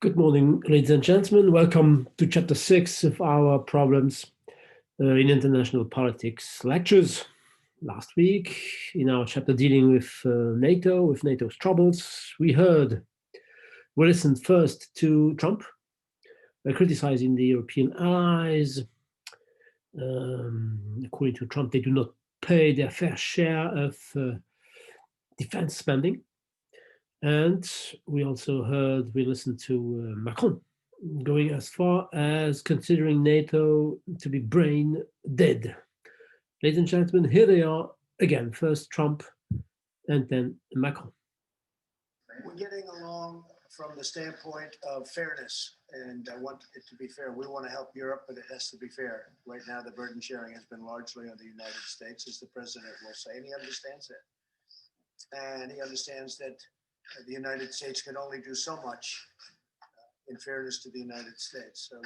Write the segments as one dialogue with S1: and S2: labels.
S1: Good morning, ladies and gentlemen. Welcome to Chapter 6 of our Problems in International Politics lectures. Last week, in our chapter dealing with NATO's troubles, we listened first to Trump, criticizing the European allies. According to Trump, they do not pay their fair share of defense spending. And we listened to Macron, going as far as considering NATO to be brain dead. Ladies and gentlemen, here they are again. First Trump and then Macron.
S2: We're getting along from the standpoint of fairness, and I want it to be fair. We want to help Europe, but it has to be fair. Right now, the burden sharing has been largely on the United States, as the president will say, and he understands it. And he understands that the United States can only do so much in fairness to the United States. So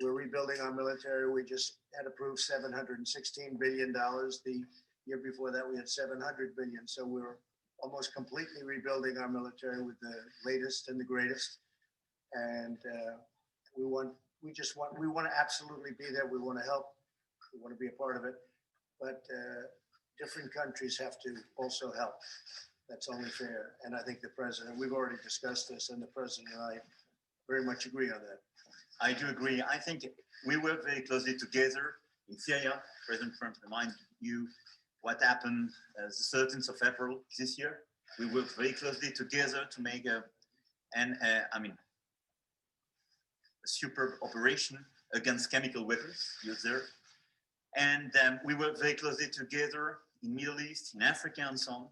S2: we're rebuilding our military. We just had approved $716 billion. The year before that, we had $700 billion. So we're almost completely rebuilding our military with the latest and the greatest. And we want to absolutely be there. We want to help. We want to be a part of it. But different countries have to also help. That's only fair. And I think the president, we've already discussed this, and the president and I very much agree on that.
S3: I do agree. I think we work very closely together in Syria. President Trump reminded you what happened the 13th of April this year. We worked very closely together to make a superb operation against chemical weapons used there. And we work very closely together in Middle East, in Africa, and so on.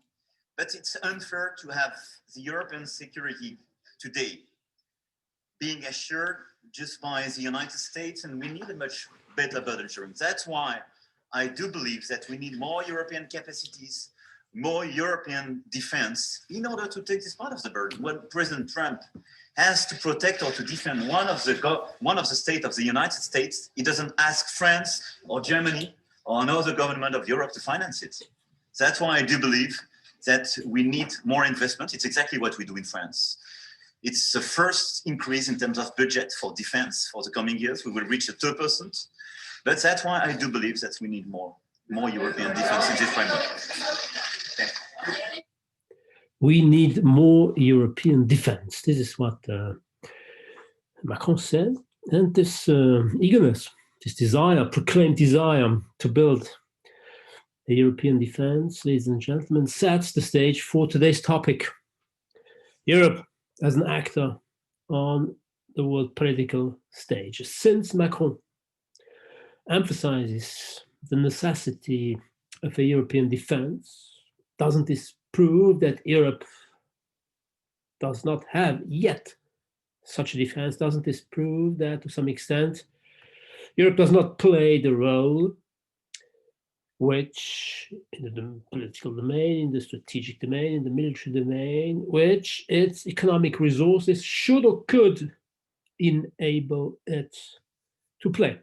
S3: But it's unfair to have the European security today being assured just by the United States, and we need a much better burden sharing. That's why I do believe that we need more European capacities, more European defense in order to take this part of the burden. When President Trump has to protect or to defend one of the states of the United States, he doesn't ask France or Germany or another government of Europe to finance it. That's why I do believe that we need more investment. It's exactly what we do in France. It's the first increase in terms of budget for defense for the coming years. We will reach the 2%. But that's why I do believe that we need more European defense in this framework.
S1: We need more European defense. This is what Macron said. And this eagerness, this proclaimed desire to build the European defense, ladies and gentlemen, sets the stage for today's topic. Europe as an actor on the world political stage. Since Macron emphasizes the necessity of a European defense, doesn't this prove that Europe does not have yet such a defense? Doesn't this prove that to some extent Europe does not play the role which in the political domain, in the strategic domain, in the military domain, which its economic resources should or could enable it to play?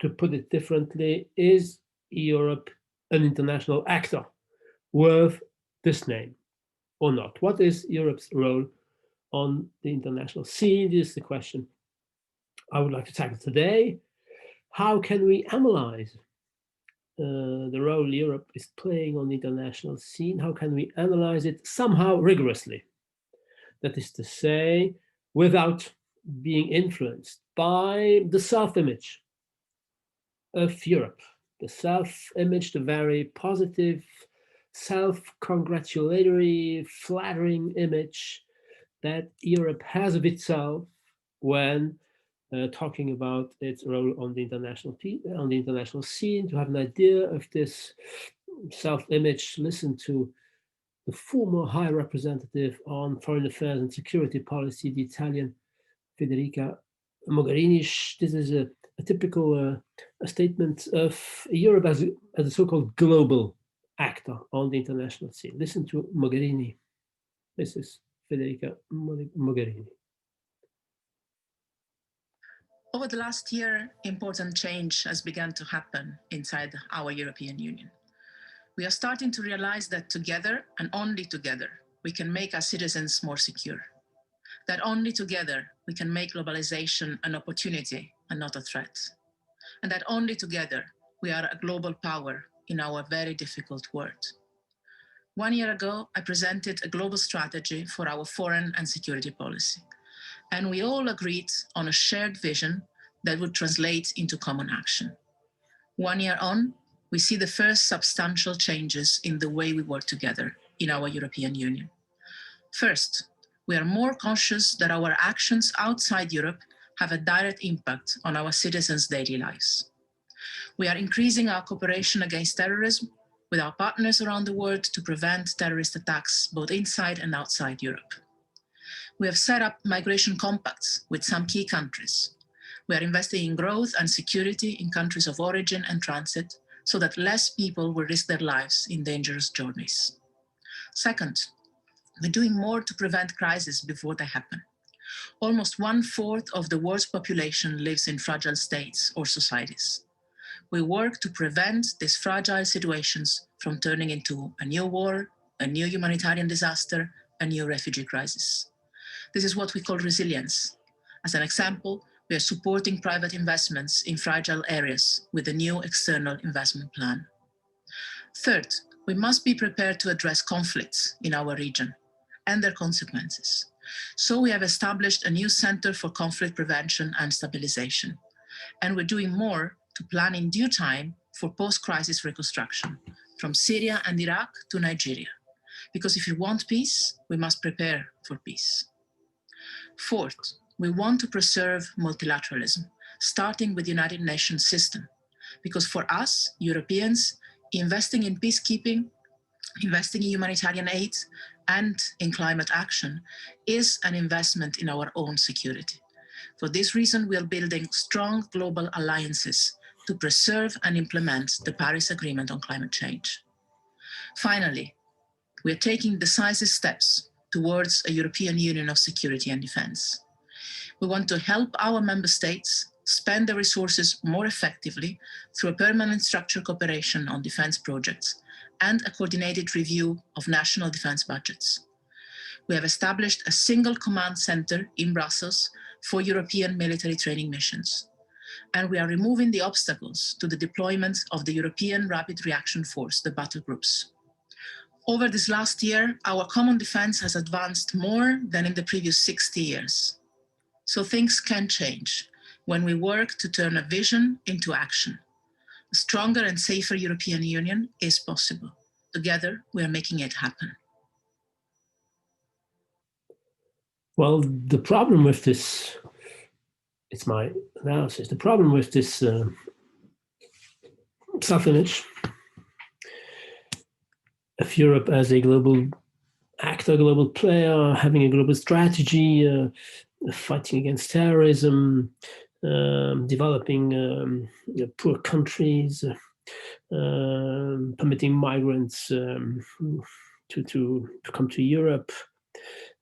S1: To put it differently, is Europe an international actor worth this name or not? What is Europe's role on the international scene? This is the question I would like to tackle today. How can we analyze the role Europe is playing on the international scene? How can we analyze it somehow rigorously? That is to say, without being influenced by the self-image of Europe, the self-image, the very positive, self-congratulatory, flattering image that Europe has of itself when talking about its role on the international scene. To have an idea of this self-image, listen to the former High Representative on Foreign Affairs and Security Policy, the Italian Federica Mogherini. This is a typical statement of Europe as a so-called global actor on the international scene. Listen to Mogherini. This is Federica Mogherini.
S4: Over the last year, important change has begun to happen inside our European Union. We are starting to realize that together, and only together, we can make our citizens more secure. that only together we can make globalization an opportunity and not a threat, and that only together we are a global power in our very difficult world. 1 year ago, I presented a global strategy for our foreign and security policy, and we all agreed on a shared vision that would translate into common action. 1 year on, we see the first substantial changes in the way we work together in our European Union. First, we are more conscious that our actions outside Europe have a direct impact on our citizens' daily lives. We are increasing our cooperation against terrorism with our partners around the world to prevent terrorist attacks both inside and outside Europe. We have set up migration compacts with some key countries. We are investing in growth and security in countries of origin and transit so that less people will risk their lives in dangerous journeys. Second, we're doing more to prevent crises before they happen. Almost 1/4 of the world's population lives in fragile states or societies. We work to prevent these fragile situations from turning into a new war, a new humanitarian disaster, a new refugee crisis. This is what we call resilience. As an example, we are supporting private investments in fragile areas with a new external investment plan. Third, we must be prepared to address conflicts in our region and their consequences. So we have established a new Center for Conflict Prevention and Stabilization, and we're doing more to plan in due time for post-crisis reconstruction, from Syria and Iraq to Nigeria. Because if we want peace, we must prepare for peace. Fourth, we want to preserve multilateralism, starting with the United Nations system. Because for us, Europeans, investing in peacekeeping, investing in humanitarian aid, and in climate action is an investment in our own security. For this reason, we are building strong global alliances to preserve and implement the Paris Agreement on climate change. Finally, we are taking decisive steps towards a European Union of security and defense. We want to help our member states spend their resources more effectively through a permanent structured cooperation on defense projects and a coordinated review of national defense budgets. We have established a single command center in Brussels for European military training missions. And we are removing the obstacles to the deployment of the European Rapid Reaction Force, the battle groups. Over this last year, our common defense has advanced more than in the previous 60 years. So things can change when we work to turn a vision into action. A stronger and safer European Union is possible. Together, we are making it happen.
S1: Well, the problem with this, it's my analysis, the problem with this self-image of Europe as a global actor, global player, having a global strategy, fighting against terrorism, developing poor countries, permitting migrants to come to Europe,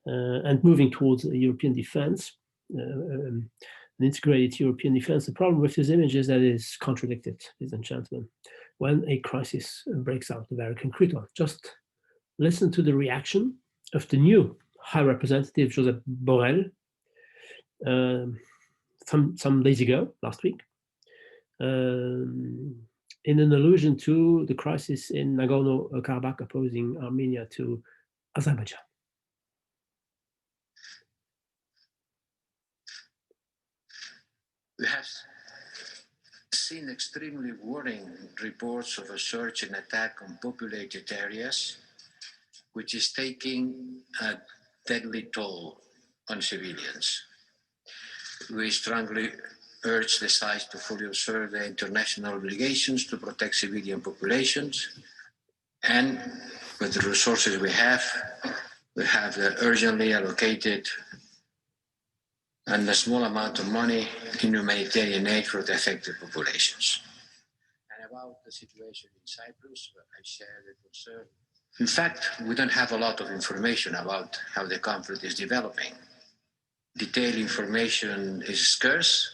S1: and moving towards a European defense, an integrated European defense. The problem with this image is that it is contradicted, ladies and gentlemen, when a crisis breaks out, a very concrete one. Just listen to the reaction of the new High Representative Josep Borrell some days ago, last week, in an allusion to the crisis in Nagorno-Karabakh opposing Armenia to Azerbaijan.
S5: We have seen extremely worrying reports of a surge in attack on populated areas, which is taking a deadly toll on civilians. We strongly urge the sides to fully observe the international obligations to protect civilian populations, and with the resources we have urgently allocated and a small amount of money in humanitarian aid for the affected populations. And about the situation in Cyprus, I share the concern. In fact, we don't have a lot of information about how the conflict is developing. Detailed information is scarce,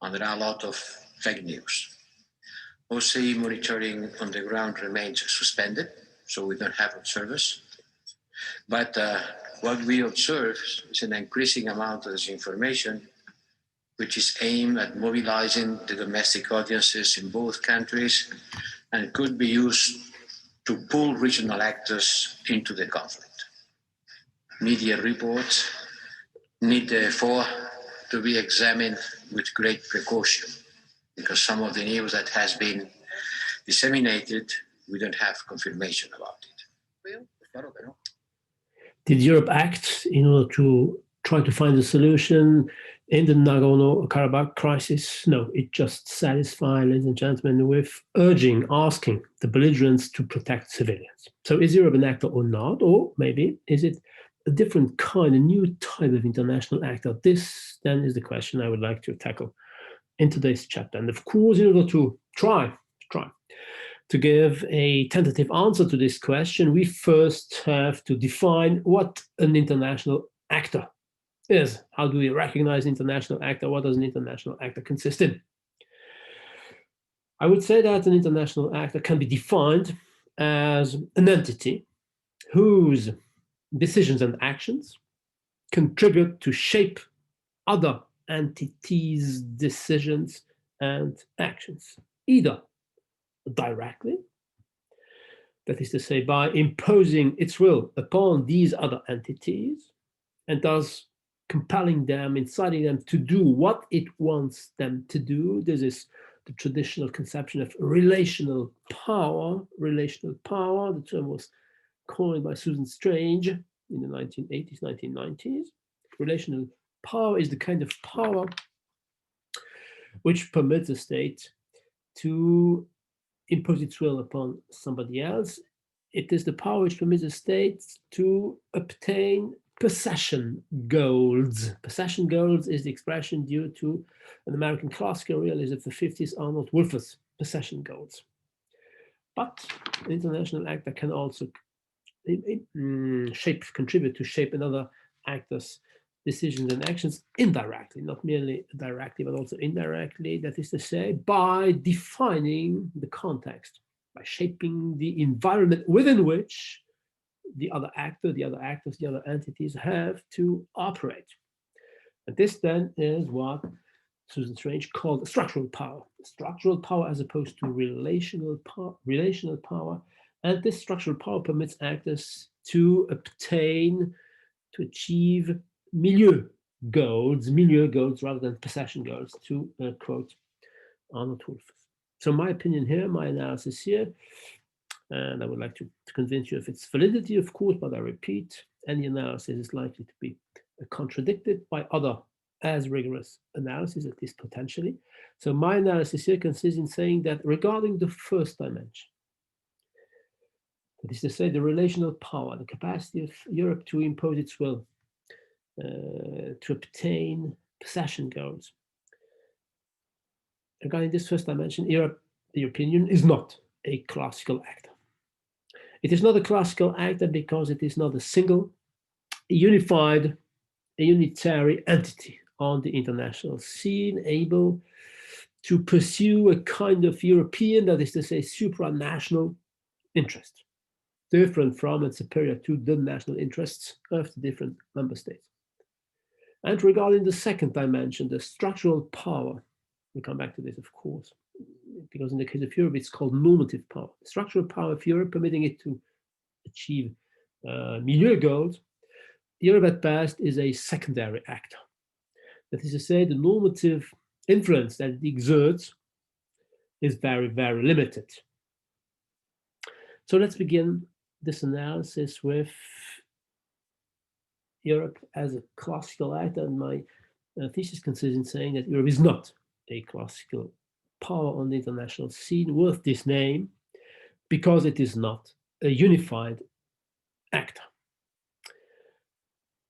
S5: and there are a lot of fake news. OSCE monitoring on the ground remains suspended, so we don't have observers. But what we observe is an increasing amount of disinformation, which is aimed at mobilizing the domestic audiences in both countries and could be used to pull regional actors into the conflict. Media reports need therefore to be examined with great precaution, because some of the news that has been disseminated, we don't have confirmation about it.
S1: Did Europe act in order to try to find a solution in the Nagorno-Karabakh crisis? No, it just satisfied, ladies and gentlemen, with asking the belligerents to protect civilians. So is Europe an actor or not? Or maybe is it a different kind, a new type of international actor? This then is the question I would like to tackle in today's chapter. And of course, in order to try to give a tentative answer to this question, we first have to define what an international actor is. How do we recognize international actor? What does an international actor consist in? I would say that an international actor can be defined as an entity whose decisions and actions contribute to shape other entities' decisions and actions, either directly, that is to say, by imposing its will upon these other entities, and thus compelling them, inciting them to do what it wants them to do. This is the traditional conception of relational power. Relational power, the term was coined by Susan Strange in the 1980s, 1990s. Relational power is the kind of power which permits a state to impose its will upon somebody else. It is the power which permits a state to obtain possession goals. Possession goals is the expression due to an American classical realist of the 50s, Arnold Wolfer's possession goals. But an international actor can also contribute to shape another actor's decisions and actions indirectly, not merely directly, but also indirectly. That is to say, by defining the context, by shaping the environment within which the other actor, the other actors, the other entities have to operate. And this then is what Susan Strange called structural power. Structural power as opposed to relational power. And this structural power permits actors to achieve milieu goals rather than possession goals, to quote Arnold Wolfer. So my opinion here, my analysis here, and I would like to convince you of its validity, of course, but I repeat, any analysis is likely to be contradicted by other as rigorous analysis, at least potentially. So my analysis here consists in saying that regarding the first dimension, that is to say, the relational power, the capacity of Europe to impose its will, to obtain possession goals. Regarding this first dimension, Europe, the European Union, is not a classical actor. It is not a classical actor because it is not a single, unitary entity on the international scene, able to pursue a kind of European, that is to say, supranational interest, different from and superior to the national interests of the different member states. And regarding the second dimension, the structural power, we'll come back to this, of course, because in the case of Europe, it's called normative power. The structural power of Europe, permitting it to achieve milieu goals, Europe at best is a secondary actor. That is to say, the normative influence that it exerts is very, very limited. So let's begin this analysis with Europe as a classical actor, and my thesis consists in saying that Europe is not a classical power on the international scene worth this name, because it is not a unified actor.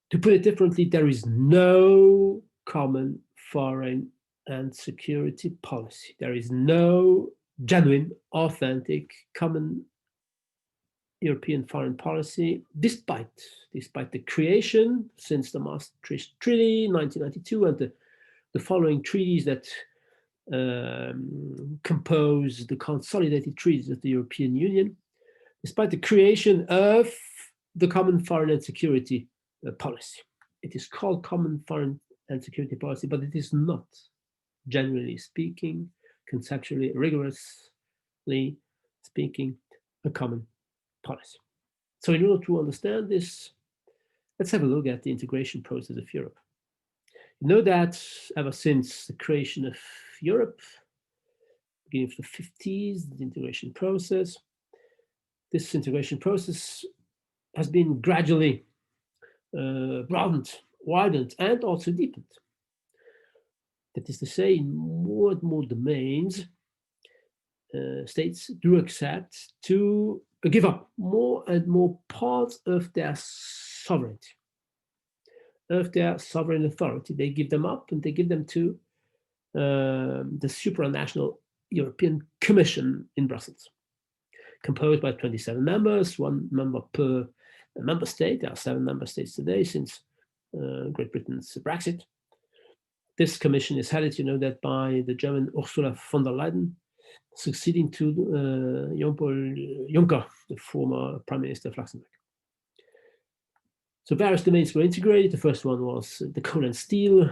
S1: To put it differently, there is no common foreign and security policy. There is no genuine, authentic, common European foreign policy, despite the creation since the Maastricht Treaty, 1992, and the following treaties that compose the consolidated treaties of the European Union, despite the creation of the common foreign and security policy. It is called common foreign and security policy, but it is not, generally speaking, conceptually, rigorously speaking, a common policy. So in order to understand this, let's have a look at the integration process of Europe. You know that ever since the creation of Europe, beginning of the 50s, the integration process, this integration process has been gradually broadened, widened, and also deepened. That is to say, in more and more domains, states do accept to give up more and more parts of their sovereignty, of their sovereign authority. They give them up and they give them to the supranational European Commission in Brussels, composed by 27 members, one member per member state. There are 7 member states today since Great Britain's Brexit. This commission is headed, you know, that by the German Ursula von der Leyen, succeeding to Jean-Paul Juncker, the former Prime Minister of Luxembourg. So various domains were integrated. The first one was the coal and steel,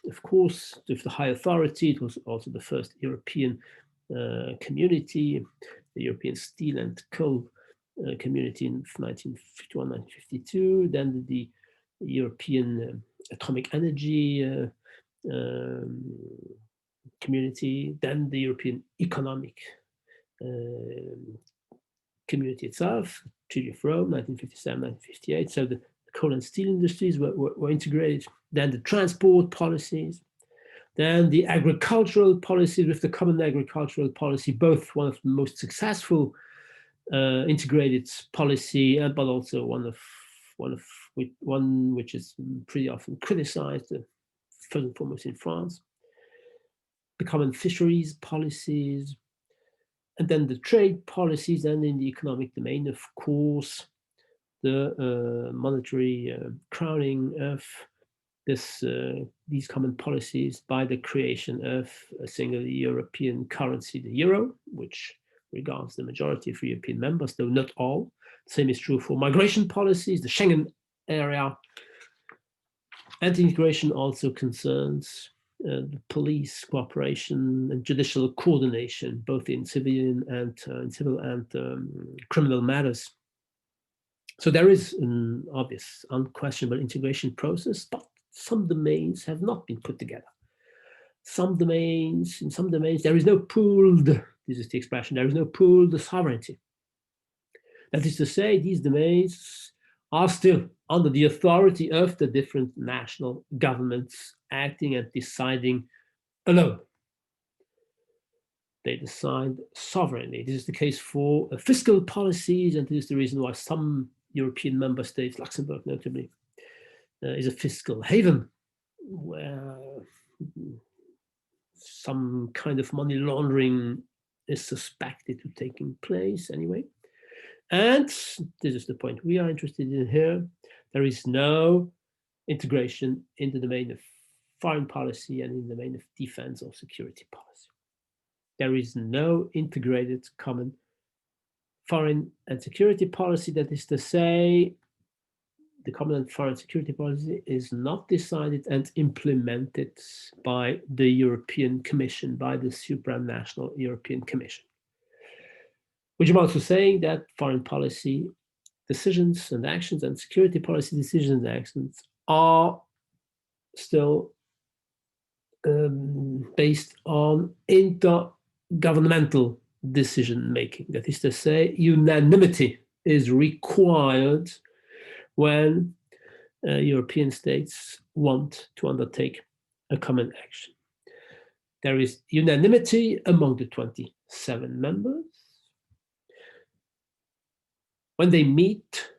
S1: of course, with the high authority. It was also the first European community, the European Steel and Coal Community in 1951, 1952. Then the European Atomic Energy Community, then the European Economic Community itself, Treaty of Rome, 1957, 1958. So the coal and steel industries were integrated. Then the transport policies, then the agricultural policies with the common agricultural policy, both one of the most successful integrated policy, but also one which is pretty often criticized, first and foremost in France. The common fisheries policies, and then the trade policies, and in the economic domain, of course, the monetary crowning of these common policies by the creation of a single European currency, the euro, which regards the majority of European members, though not all. The same is true for migration policies, the Schengen area. And integration also concerns the police cooperation and judicial coordination, both in civil and criminal matters. So there is an obvious, unquestionable integration process, but some domains have not been put together. In some domains, there is no pooled, this is the expression, there is no pooled sovereignty. That is to say, these domains are still under the authority of the different national governments acting and deciding alone. They decide sovereignly. This is the case for fiscal policies, and this is the reason why some European member states, Luxembourg notably, is a fiscal haven where some kind of money laundering is suspected to taking place anyway. And this is the point we are interested in here. There is no integration in the domain of foreign policy and in the domain of defense or security policy. There is no integrated common foreign and security policy. That is to say, the common foreign security policy is not decided and implemented by the European Commission, by the supranational European Commission. Which amounts to saying that foreign policy decisions and actions and security policy decisions and actions are still based on intergovernmental decision making. That is to say, unanimity is required when European states want to undertake a common action. There is unanimity among the 27 members. When they meet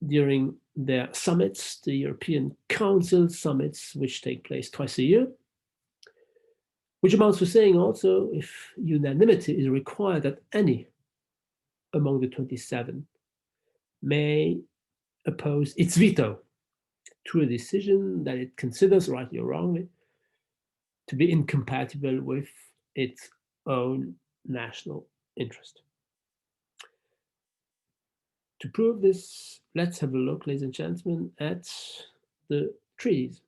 S1: during their summits, the European Council summits, which take place twice a year, which amounts to saying also if unanimity is required that any among the 27 may oppose its veto to a decision that it considers, rightly or wrongly, to be incompatible with its own national interest. To prove this, let's have a look, ladies and gentlemen, at the treaties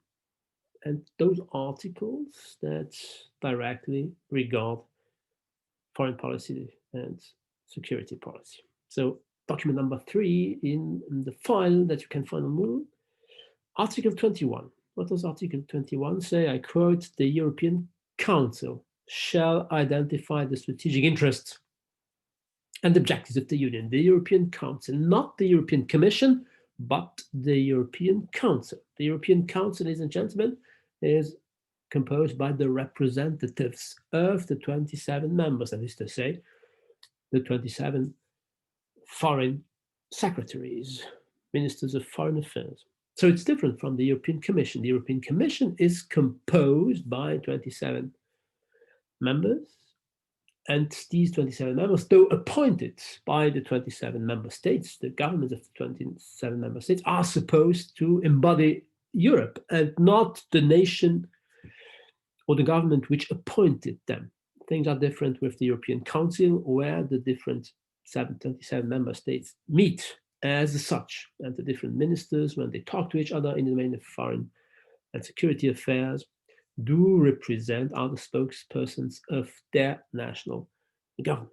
S1: and those articles that directly regard foreign policy and security policy. So document number 3 in the file that you can find on Moodle, Article 21. What does Article 21 say? I quote, "The European Council shall identify the strategic interests and objectives of the Union." The European Council, not the European Commission, but the European Council. The European Council, ladies and gentlemen, is composed by the representatives of the 27 members, that is to say, the 27 foreign secretaries, ministers of foreign affairs. So it's different from the European Commission. The European Commission is composed by 27 members, and these 27 members, though appointed by the 27 member states, the governments of the 27 member states are supposed to embody Europe and not the nation or the government which appointed them. Things are different with the European Council, where the different 27 member states meet as such, and the different ministers, when they talk to each other in the domain of foreign and security affairs, do represent, are the spokespersons of their national government.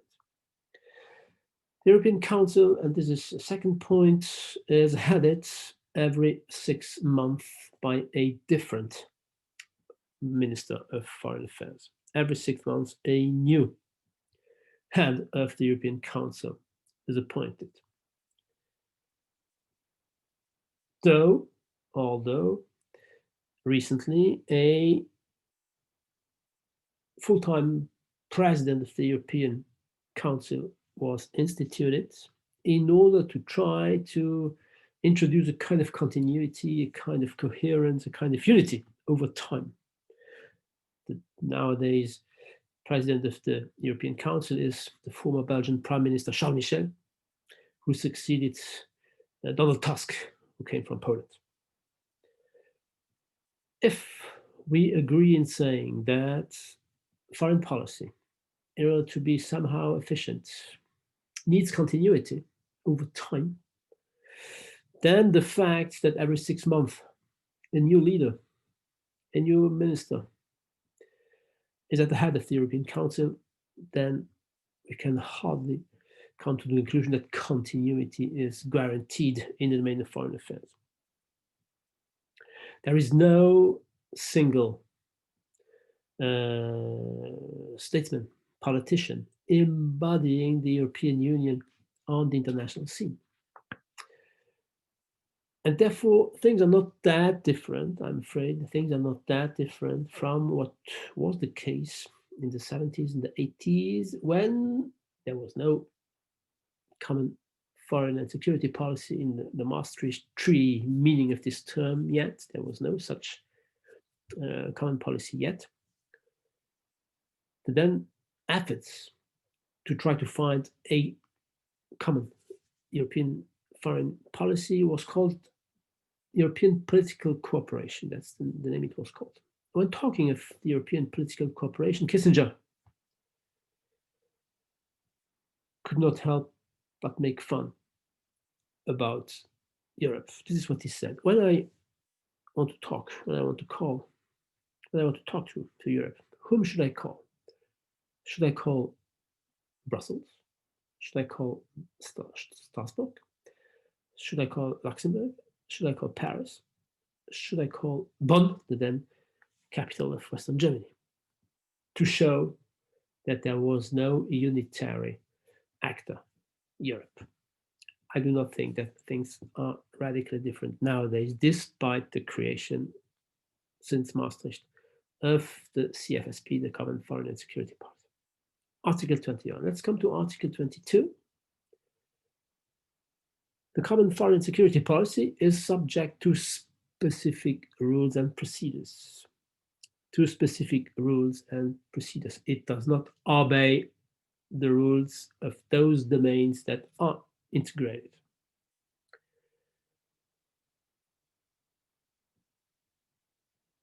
S1: The European Council, and this is a second point, is headed every 6 months by a different Minister of Foreign Affairs. Every 6 months, a new head of the European Council is appointed. Although recently a full-time president of the European Council was instituted in order to try to introduce a kind of continuity, a kind of coherence, a kind of unity over time. Nowadays, president of the European Council is the former Belgian Prime Minister Charles Michel, who succeeded Donald Tusk, who came from Poland. If we agree in saying that foreign policy, in order to be somehow efficient, needs continuity over time, then the fact that every 6 months a new leader, a new minister is at the head of the European Council, then we can hardly come to the conclusion that continuity is guaranteed in the domain of foreign affairs. There is no single statesman, politician embodying the European Union on the international scene. And therefore, things are not that different, I'm afraid. Things are not that different from what was the case in the 70s and the 80s, when there was no common foreign and security policy in the Maastricht Treaty meaning of this term yet. There was no such common policy yet. The then efforts to try to find a common European foreign policy was called European political cooperation. That's the name it was called. When talking of the European political cooperation, Kissinger could not help but make fun about Europe. This is what he said. When I want to talk, when I want to talk to Europe, whom should I call? Should I call Brussels? Should I call Strasbourg? Should I call Luxembourg? Should I call Paris? Should I call Bonn, the then capital of Western Germany? To show that there was no unitary actor, Europe. I do not think that things are radically different nowadays, despite the creation, since Maastricht, of the CFSP, the Common Foreign and Security Policy. Article 21. Let's come to Article 22. The Common Foreign and Security Policy is subject to specific rules and procedures. To specific rules and procedures. It does not obey the rules of those domains that are integrated.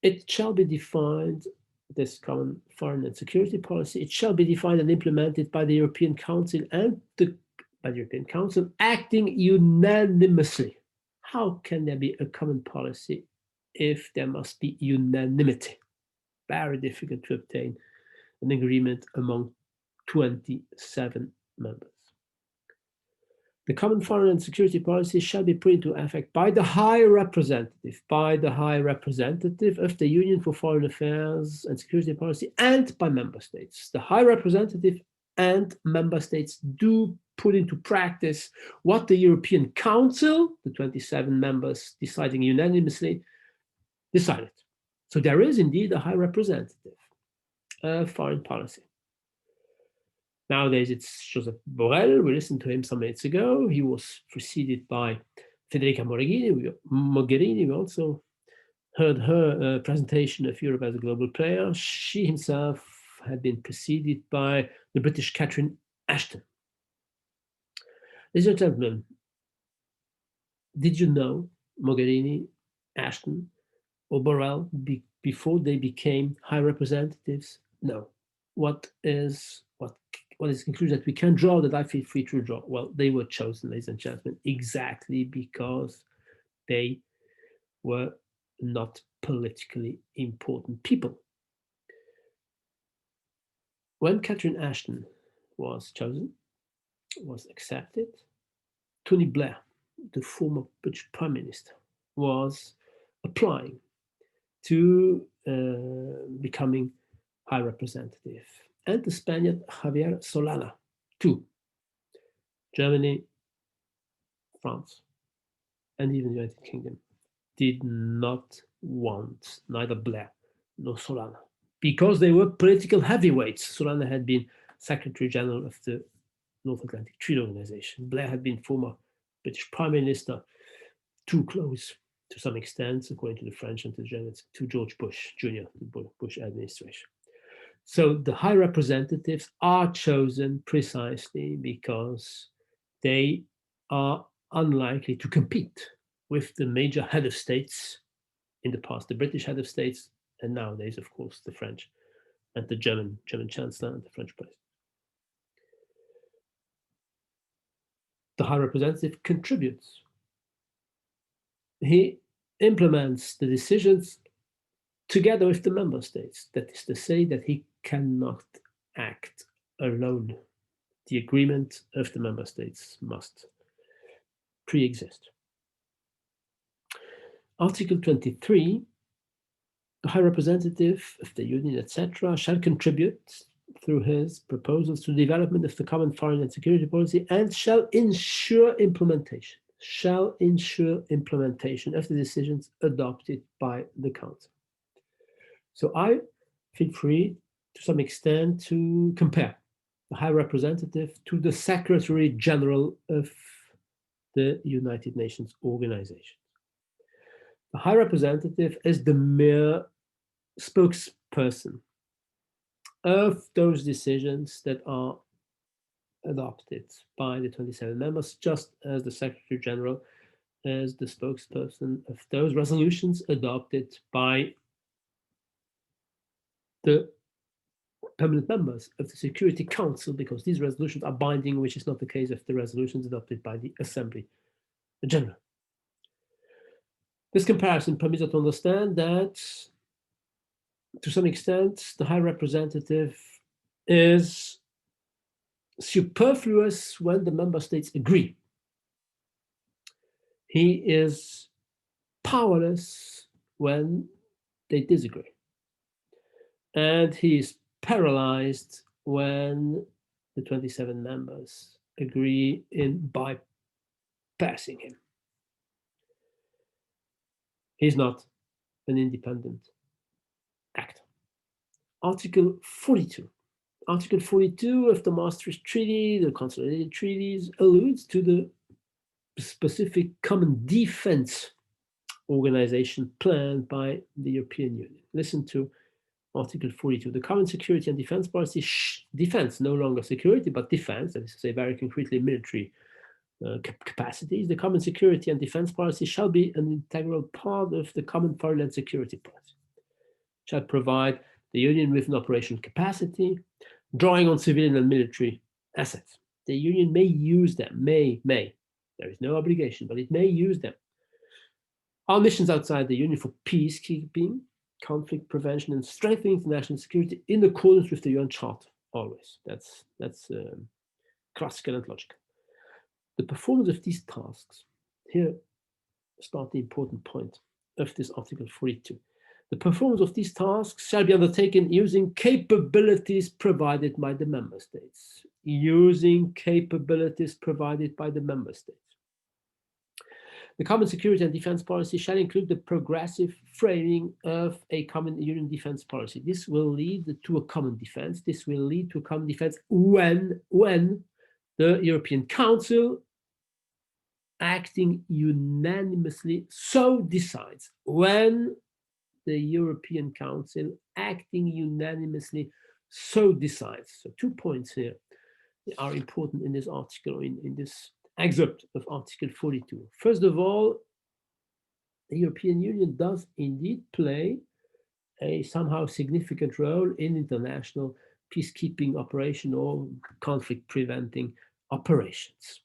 S1: It shall be defined, this common foreign and security policy, it shall be defined and implemented by the European Council and by the European Council acting unanimously. how can there be a common policy if there must be unanimity? Very difficult to obtain an agreement among 27 members. The common foreign and security policy shall be put into effect by the High Representative of the Union for Foreign Affairs and Security Policy, and by member states. The High Representative and member states do put into practice what the European Council, the 27 members deciding unanimously, decided. So there is indeed a High Representative of foreign policy. Nowadays, it's Joseph Borrell. We listened to him some minutes ago. He was preceded by Federica Mogherini. We also heard her presentation of Europe as a global player. She herself had been preceded by the British Catherine Ashton. Ladies and gentlemen, did you know Mogherini, Ashton, or Borrell before they became high representatives? No. What is the conclusion that we can draw, that I feel free to draw? Well, they were chosen, ladies and gentlemen, exactly because they were not politically important people. When Catherine Ashton was chosen, was accepted, Tony Blair, the former British Prime Minister, was applying to becoming High Representative. And the Spaniard Javier Solana, too. Germany, France, and even the United Kingdom did not want neither Blair nor Solana, because they were political heavyweights. Solana had been Secretary General of the North Atlantic Treaty Organization. Blair had been former British Prime Minister, too close to some extent, according to the French and to the Germans, to George Bush Jr., the Bush administration. So the high representatives are chosen precisely because they are unlikely to compete with the major head of states in the past, the British head of states, and nowadays, of course, the French and the German Chancellor and the French President. The high representative contributes. He implements the decisions together with the member states. That is to say that he cannot act alone. The agreement of the member states must pre-exist. Article 23, the High Representative of the Union, etc., shall contribute through his proposals to the development of the common foreign and security policy and shall ensure implementation of the decisions adopted by the Council. So I feel free to some extent to compare the High Representative to the Secretary General of the United Nations Organization. The High Representative is the mere spokesperson of those decisions that are adopted by the 27 members, just as the Secretary General is the spokesperson of those resolutions adopted by the permanent members of the Security Council, because these resolutions are binding, which is not the case of the resolutions adopted by the Assembly General. This comparison permits us to understand that, to some extent, the High Representative is superfluous when the member states agree. He is powerless when they disagree. And he is paralyzed when the 27 members agree in bypassing him. He's not an independent actor. Article 42. Article 42 of the Maastricht Treaty, the consolidated treaties, alludes to the specific common defense organization planned by the European Union. Listen to Article 42. The common security and defense policy, defense, no longer security, but defense, that is to say very concretely military capacities. The common security and defense policy shall be an integral part of the common foreign and security policy. Shall provide the Union with an operational capacity, drawing on civilian and military assets. The Union may use them, may. There is no obligation, but it may use them Our missions outside the Union for peacekeeping, conflict prevention, and strengthening international security in accordance with the UN Charter, always. That's classical and logical. The performance of these tasks, here start the important point of this Article 42. The performance of these tasks shall be undertaken using capabilities provided by the member states. Using capabilities provided by the member states. The common security and defense policy shall include the progressive framing of a common union defense policy. This will lead to a common defense. This will lead to a common defense when the European Council, acting unanimously, so decides. When the European Council, acting unanimously, so decides. So 2 points here are important in this article, in this excerpt of Article 42. First of all, the European Union does indeed play a somehow significant role in international peacekeeping operation or conflict preventing operations.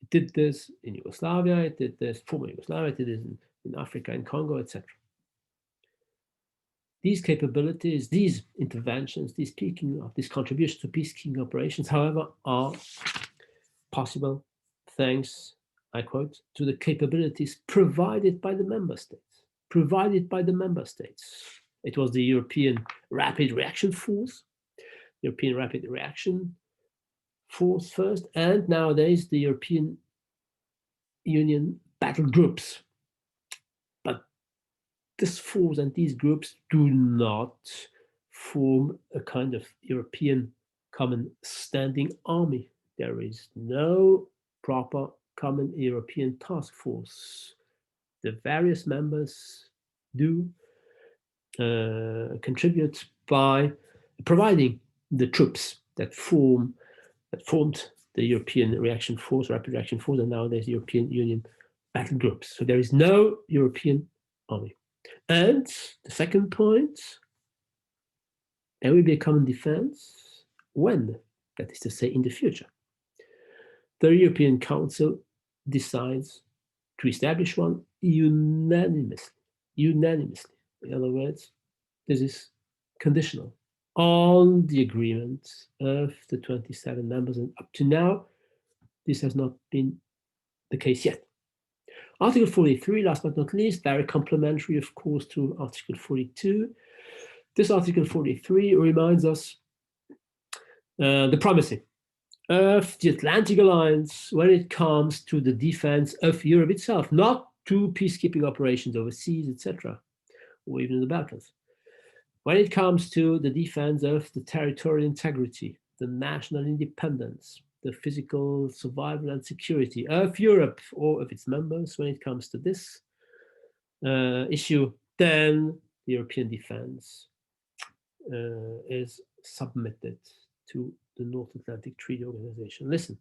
S1: It did this in Yugoslavia, it did this former Yugoslavia, it did this in Africa and Congo, etc. These capabilities, these interventions, these contributions to peacekeeping operations, however, are possible thanks, I quote, to the capabilities provided by the member states. Provided by the member states. It was the European Rapid Reaction Force, European Rapid Reaction Force first, and nowadays the European Union battle groups. But this force and these groups do not form a kind of European common standing army. There is no proper common European task force. The various members do contribute by providing the troops that formed the European Reaction Force, Rapid Reaction Force, and nowadays the European Union battle groups. So there is no European army. And the second point, there will be a common defense when, that is to say, in the future, the European Council decides to establish one unanimously. In other words, this is conditional on the agreement of the 27 members, and up to now, this has not been the case yet. Article 43, last but not least, very complementary, of course, to Article 42. This Article 43 reminds us the promising of the Atlantic Alliance when it comes to the defense of Europe itself, not to peacekeeping operations overseas, etc., or even in the Balkans. When it comes to the defense of the territorial integrity, the national independence, the physical survival and security of Europe or of its members, when it comes to this issue, then the European defense is submitted to the North Atlantic Treaty Organization. Listen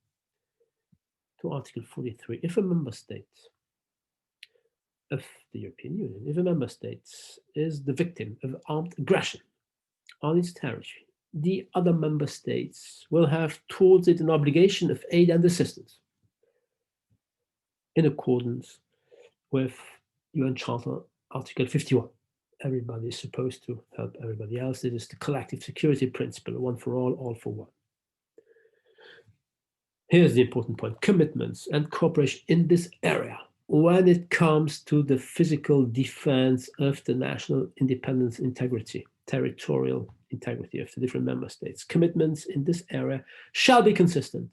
S1: to Article 43. If a member state of the European Union, if a member state is the victim of armed aggression on its territory, the other member states will have towards it an obligation of aid and assistance in accordance with UN Charter Article 51. Everybody is supposed to help everybody else. It is the collective security principle, one for all for one. Here's the important point: commitments and cooperation in this area when it comes to the physical defense of the national independence, integrity, territorial integrity of the different member states. Commitments in this area shall be consistent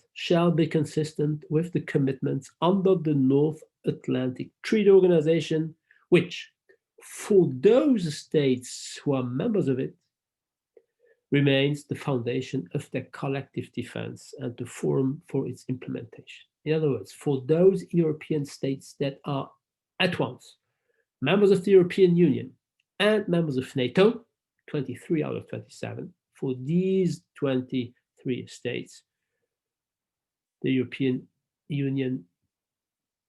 S1: with the commitments under the North Atlantic Treaty Organization, which, for those states who are members of it, remains the foundation of their collective defense and the forum for its implementation. In other words, for those European states that are at once members of the European Union and members of NATO, 23 out of 27, for these 23 states, the European Union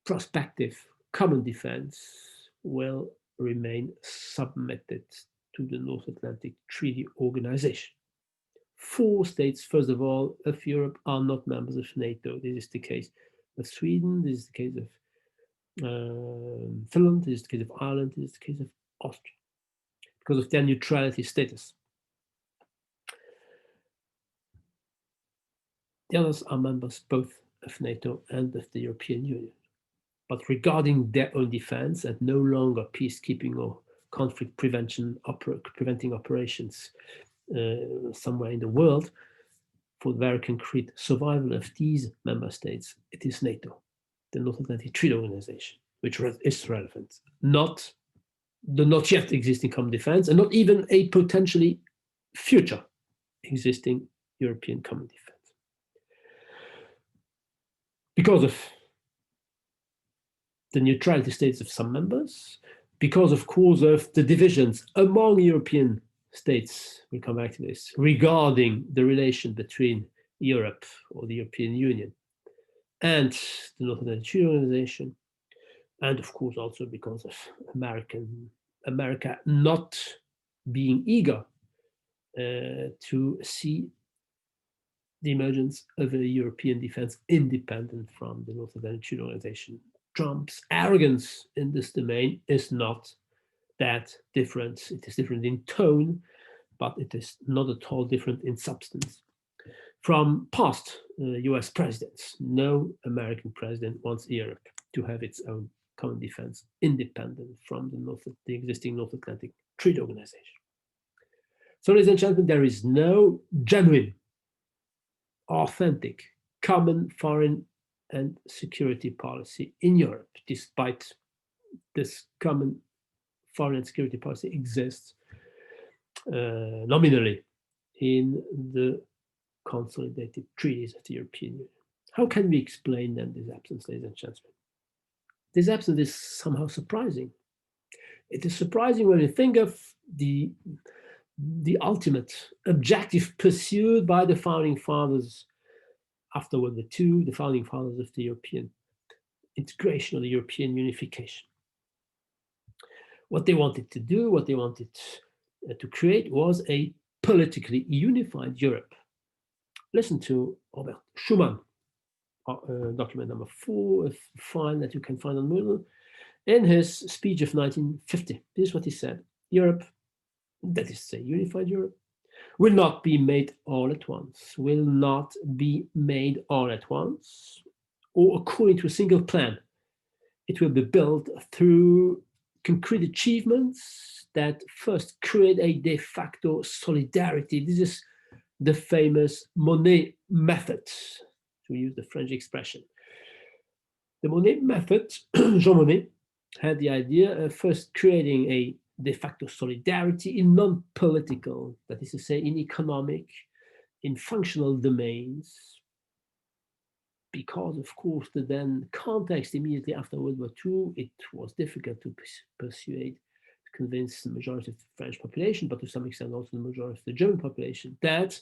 S1: prospective common defense will remain submitted to the North Atlantic Treaty Organization. 4 states, first of all, of Europe are not members of NATO. This is the case of Sweden, this is the case of Finland, it is the case of Ireland, it is the case of Austria, because of their neutrality status. The others are members both of NATO and of the European Union. But regarding their own defense and no longer peacekeeping or conflict preventing operations somewhere in the world, for the very concrete survival of these member states, it is NATO, the North Atlantic Treaty Organization, which is relevant, not the not yet existing common defense, and not even a potentially future existing European common defense. Because of the neutrality states of some members, because, of course, of the divisions among European states, we'll come back to this, regarding the relation between Europe or the European Union and the North Atlantic Treaty Organization, and of course also because of America not being eager to see the emergence of a European defense independent from the North Atlantic Treaty Organization. Trump's arrogance in this domain is not that different. It is different in tone, but it is not at all different in substance. From past US presidents, no American president wants Europe to have its own common defense independent from the existing North Atlantic Treaty Organization. So, ladies and gentlemen, there is no genuine, authentic, common foreign and security policy in Europe, despite this common foreign and security policy exists nominally in the consolidated treaties of the European Union. How can we explain then this absence, ladies and gentlemen? This absence is somehow surprising. It is surprising when you think of the ultimate objective pursued by the founding fathers after World War II, the founding fathers of the European integration or the European unification. What they wanted to do, what they wanted to create was a politically unified Europe. Listen to Robert Schuman, document number 4, a file that you can find on Moodle, in his speech of 1950. This is what he said: Europe, that is to say, unified Europe, will not be made all at once, will not be made all at once, or according to a single plan. It will be built through concrete achievements that first create a de facto solidarity. This is the famous Monnet method, to use the French expression. The Monnet method, Jean Monnet, had the idea of first creating a de facto solidarity in non-political, that is to say, in economic, in functional domains, because, of course, the then context immediately after World War II, it was difficult to persuade, to convince the majority of the French population, but to some extent also the majority of the German population, that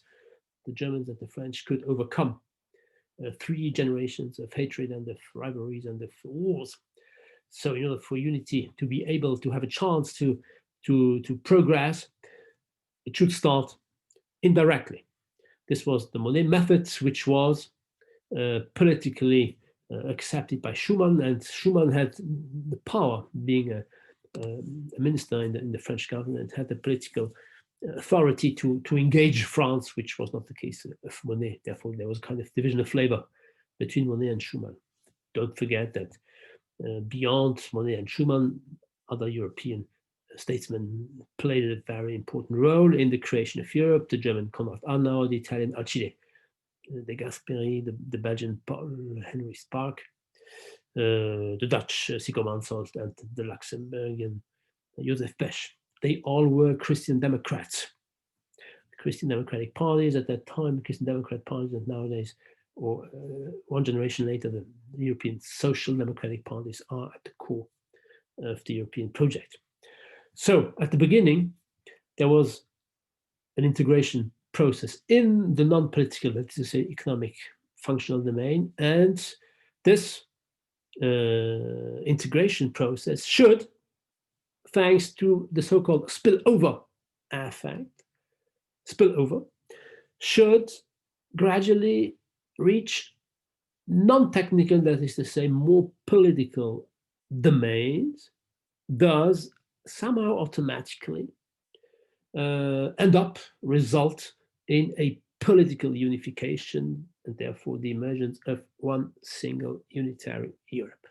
S1: the Germans and the French could overcome 3 generations of hatred and of rivalries and of wars. So in order for unity to be able to have a chance to progress, it should start indirectly. This was the Monnet method, which was politically accepted by Schuman, and Schuman had the power, being a minister in the French government, had the political authority to engage France, which was not the case of Monnet. Therefore, there was a kind of division of labor between Monnet and Schuman. Don't forget that beyond Monnet and Schuman, other European statesmen played a very important role in the creation of Europe: the German Konrad Adenauer, the Italian Alcide de Gasperi, the Belgian Henry Spark, the Dutch Sigurd Mansholt, and the Luxembourgian Joseph Bech. They all were Christian Democrats. Christian Democratic parties at that time, Christian Democrat parties, and nowadays, or one generation later, the European Social Democratic parties are at the core of the European project. So at the beginning, there was an integration process in the non-political, that is to say, economic functional domain, and this integration process should, thanks to the so-called spillover effect, should gradually reach non-technical, that is to say, more political domains does somehow automatically result in a political unification and therefore the emergence of one single unitary Europe.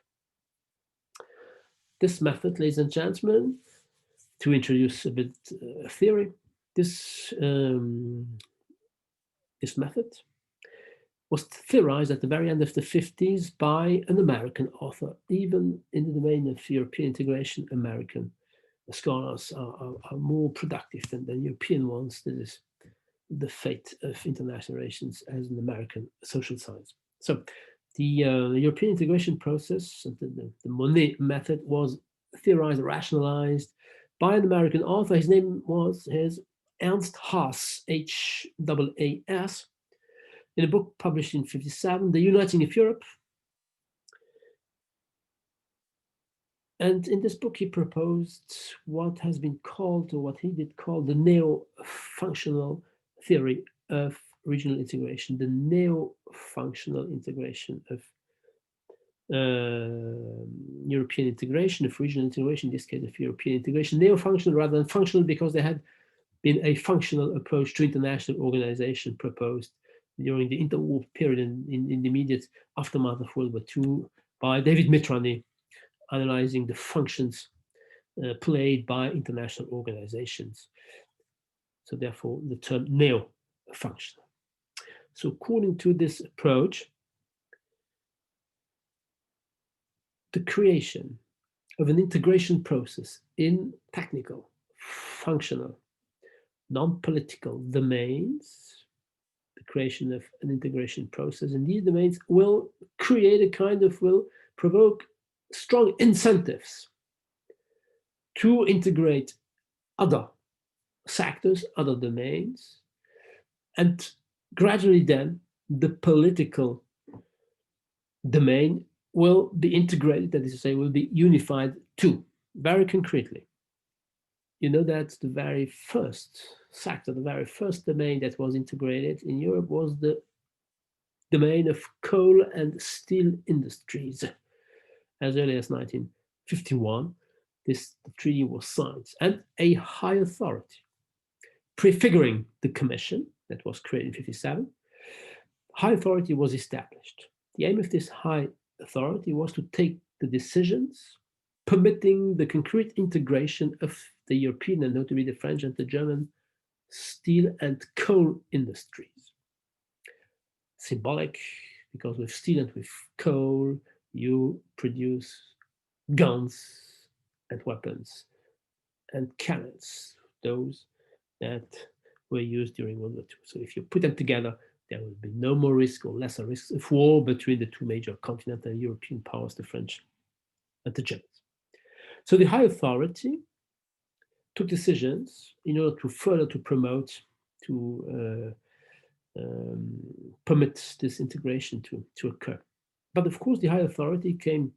S1: This method, ladies and gentlemen, to introduce a bit of theory, this method was theorized at the very end of the 50s by an American author. Even in the domain of European integration, American scholars are more productive than European ones. This is the fate of international relations as an American social science. So the European integration process, the Monet method, was theorized, rationalized by an American author. His name was Ernst Haas, H-A-A-S, in a book published in 1957, The Uniting of Europe. And in this book, he proposed what has been called, or what he did call, the neo-functional theory of regional integration, the neo-functional integration of European integration, of regional integration, in this case of European integration, neo-functional rather than functional, because there had been a functional approach to international organization proposed during the interwar period in the immediate aftermath of World War II by David Mitrany, analyzing the functions played by international organizations. So therefore, the term neo-functional. So according to this approach, the creation of an integration process in technical, functional, non-political domains, the creation of an integration process in these domains will create a kind of, will provoke strong incentives to integrate other sectors, other domains, and gradually then the political domain will be integrated, that is to say, will be unified too. Very concretely, you know that the very first sector, the very first domain that was integrated in Europe was the domain of coal and steel industries. As early as 1951, this treaty was signed, and a high authority, prefiguring the commission that was created in 1957, high authority was established. The aim of this high authority was to take the decisions permitting the concrete integration of the European, and notably the French and the German, steel and coal industries. Symbolic, because with steel and with coal, you produce guns and weapons and cannons, those that were used during World War II. So if you put them together, there will be no more risk or lesser risks of war between the two major continental European powers, the French and the Germans. So the high authority took decisions in order to further to promote, to permit this integration to occur. But of course, the high authority came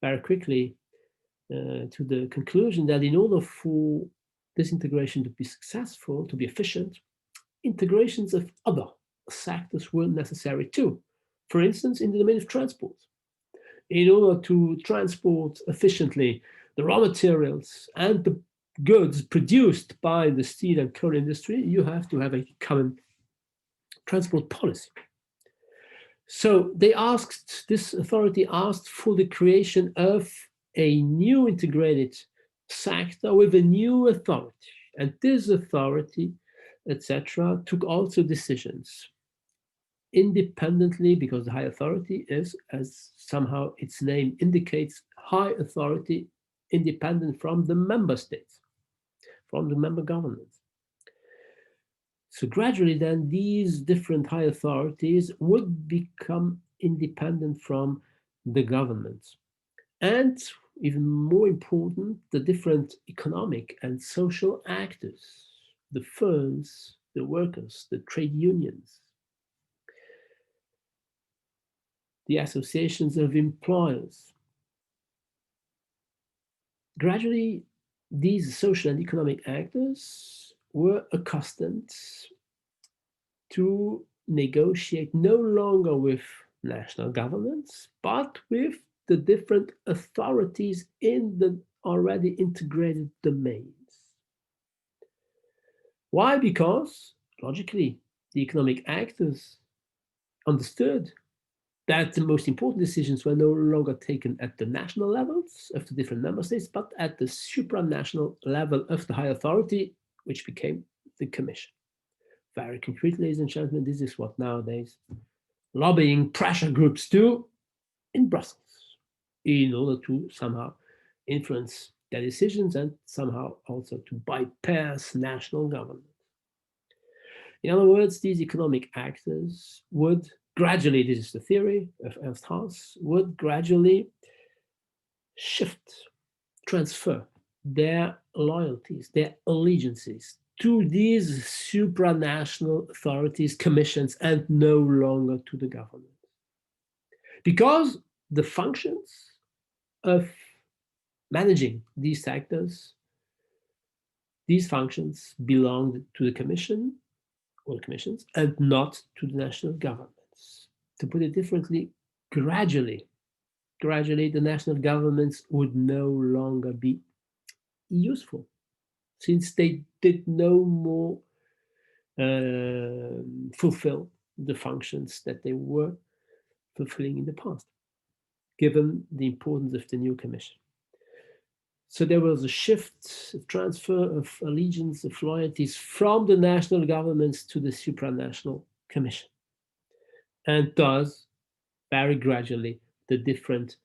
S1: very quickly to the conclusion that in order for this integration to be successful, to be efficient, integrations of other sectors were necessary too. For instance, in the domain of transport. In order to transport efficiently the raw materials and the goods produced by the steel and coal industry, you have to have a common transport policy. So they asked, this authority asked for the creation of a new integrated sector with a new authority. And this authority, etc., took also decisions independently, because the high authority is, as somehow its name indicates, high authority independent from the member states, from the member governments. So gradually then these different high authorities would become independent from the governments. And even more important, the different economic and social actors, the firms, the workers, the trade unions, the associations of employers. Gradually, these social and economic actors were accustomed to negotiate no longer with national governments, but with the different authorities in the already integrated domains. Why? Because, logically, the economic actors understood that the most important decisions were no longer taken at the national levels of the different member states, but at the supranational level of the high authority, which became the Commission. Very concrete, ladies and gentlemen, this is what nowadays lobbying pressure groups do in Brussels in order to somehow influence their decisions and somehow also to bypass national government. In other words, these economic actors would gradually, this is the theory of Ernst Haas, would gradually shift, transfer their loyalties, their allegiances to these supranational authorities, commissions, and no longer to the government. Because the functions of managing these sectors, these functions belonged to the Commission or the commissions and not to the national governments. To put it differently, gradually, the national governments would no longer be useful since they did no more fulfill the functions that they were fulfilling in the past, given the importance of the new commission. So there was a shift, a transfer of allegiance, of loyalties from the national governments to the supranational commission. And thus, very gradually, the different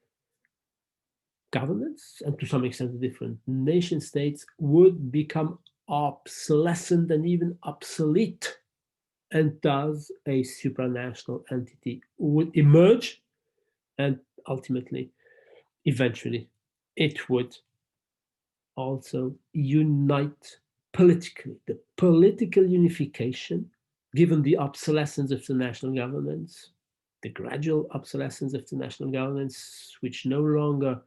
S1: governments, and to some extent the different nation states, would become obsolescent and even obsolete. And thus, a supranational entity would emerge, and ultimately, eventually, it would also unite politically. The political unification, given the obsolescence of the national governments, the gradual obsolescence of the national governments, which no longer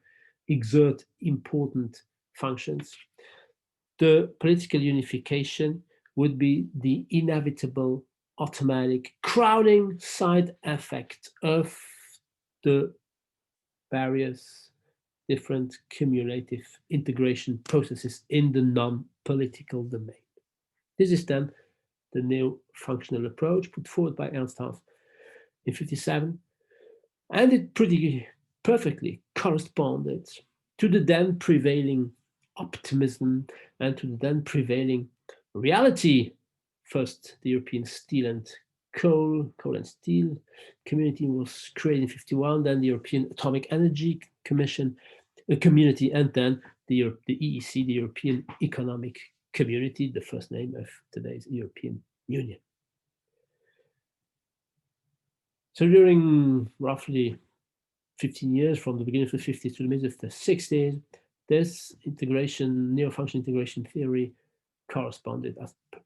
S1: exert important functions, the political unification would be the inevitable automatic crowding side effect of the various different cumulative integration processes in the non-political domain. This is then the new functional approach put forward by Ernst Haas in 1957, and it pretty perfectly corresponded to the then prevailing optimism and to the then prevailing reality. First, the European Steel and Coal and Steel Community was created in 1951, then the European Atomic Energy Community, and then the EEC, the European Economic Community, the first name of today's European Union. So during roughly 15 years, from the beginning of the 50s to the mid of the 60s, this integration, neo-function integration theory corresponded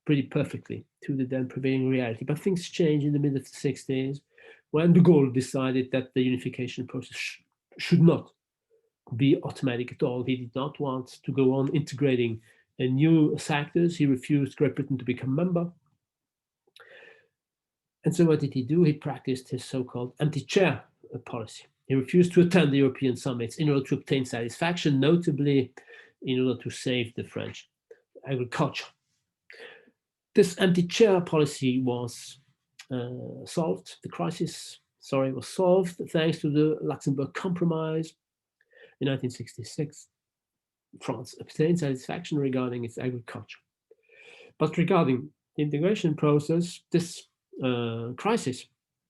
S1: pretty perfectly to the then prevailing reality. But things changed in the mid of the 60s when de Gaulle decided that the unification process should not be automatic at all. He did not want to go on integrating new sectors. He refused Great Britain to become a member. And so what did he do? He practiced his so-called empty chair policy. He refused to attend the European summits in order to obtain satisfaction, notably in order to save the French agriculture. This empty chair policy was solved. The crisis, was solved thanks to the Luxembourg Compromise in 1966. France obtained satisfaction regarding its agriculture. But regarding the integration process, this crisis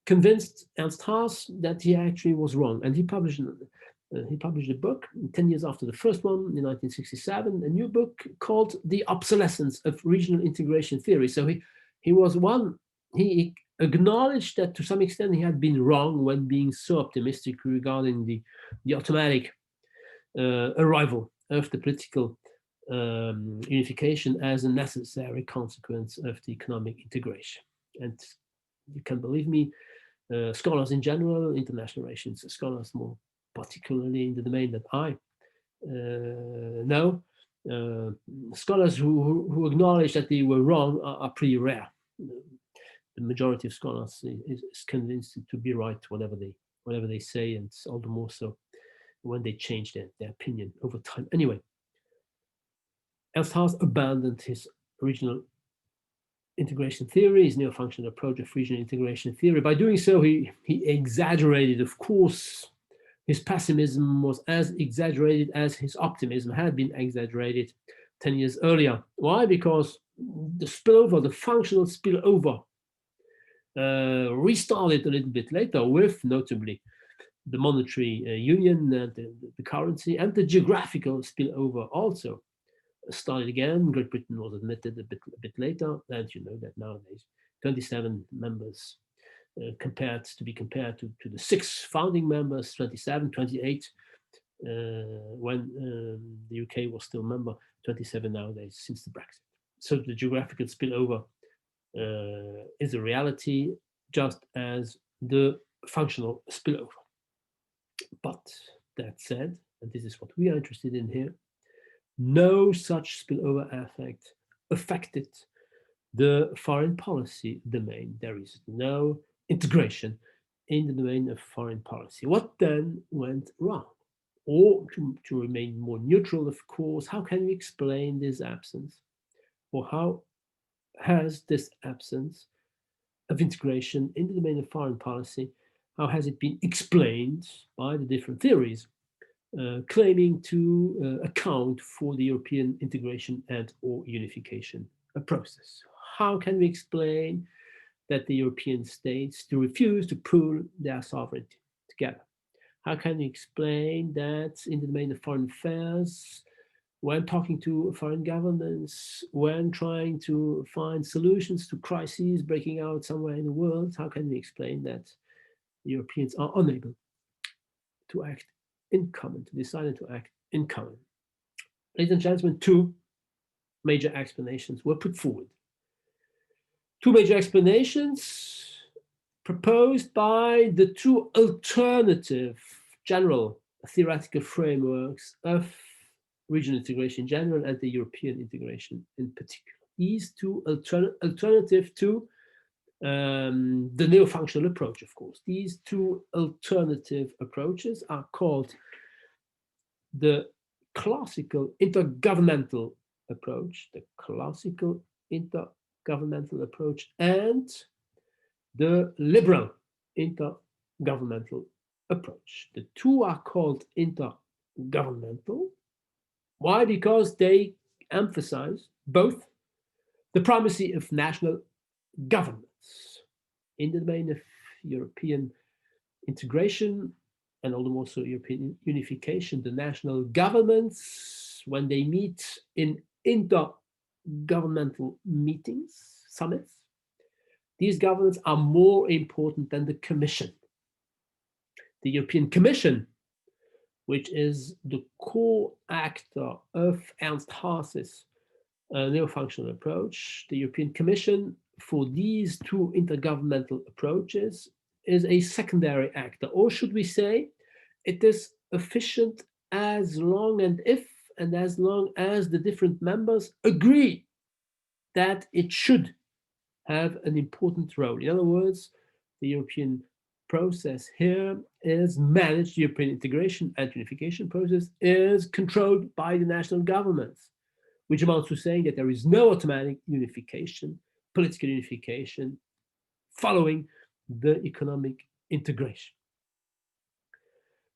S1: convinced Ernst Haas that he actually was wrong, and he published a book 10 years after the first one in 1967, a new book called The Obsolescence of Regional Integration Theory. So he acknowledged that to some extent he had been wrong when being so optimistic regarding the automatic arrival of the political unification as a necessary consequence of the economic integration. And you can believe me, scholars in general, international relations scholars more particularly in the domain that I know, scholars who acknowledge that they were wrong are pretty rare. The majority of scholars is convinced to be right, whatever they say, and all the more so when they changed their opinion over time. Anyway, Ernst Haas abandoned his original integration theory, his neo-functional approach of regional integration theory. By doing so, he exaggerated. Of course, his pessimism was as exaggerated as his optimism had been exaggerated 10 years earlier. Why? Because the spillover, the functional spillover, restarted a little bit later with, notably, the monetary union and the currency, and the geographical spillover also started again. Great Britain was admitted a bit later, and you know that nowadays 27 members compared to the 6 founding members, 27, 28 when the UK was still a member, 27 nowadays since the Brexit. So the geographical spillover is a reality, just as the functional spillover. But that said, and this is what we are interested in here, no such spillover effect affected the foreign policy domain. There is no integration in the domain of foreign policy. What then went wrong? Or to remain more neutral, of course, how can we explain this absence? Or how has this absence of integration in the domain of foreign policy, how has it been explained by the different theories claiming to account for the European integration and or unification process? How can we explain that the European states to refuse to pool their sovereignty together? How can we explain that in the domain of foreign affairs, when talking to foreign governments, when trying to find solutions to crises breaking out somewhere in the world, how can we explain that Europeans are unable to act in common, to decide to act in common? Ladies and gentlemen, 2 major explanations were put forward. 2 major explanations proposed by the 2 alternative general theoretical frameworks of regional integration in general and the European integration in particular. These 2 alternative to the neo-functional approach, of course. These 2 alternative approaches are called the classical intergovernmental approach, and the liberal intergovernmental approach. The 2 are called intergovernmental. Why? Because they emphasize both the primacy of national governments in the domain of European integration and all the more so European unification. The national governments, when they meet in intergovernmental meetings, summits, these governments are more important than the Commission. The European Commission, which is the core actor of Ernst Haas's neo-functional approach, the European Commission for these 2 intergovernmental approaches is a secondary actor, or should we say, it is efficient as long as the different members agree that it should have an important role. In other words, the European process here is managed, the European integration and unification process is controlled by the national governments, which amounts to saying that there is no automatic unification, political unification, following the economic integration.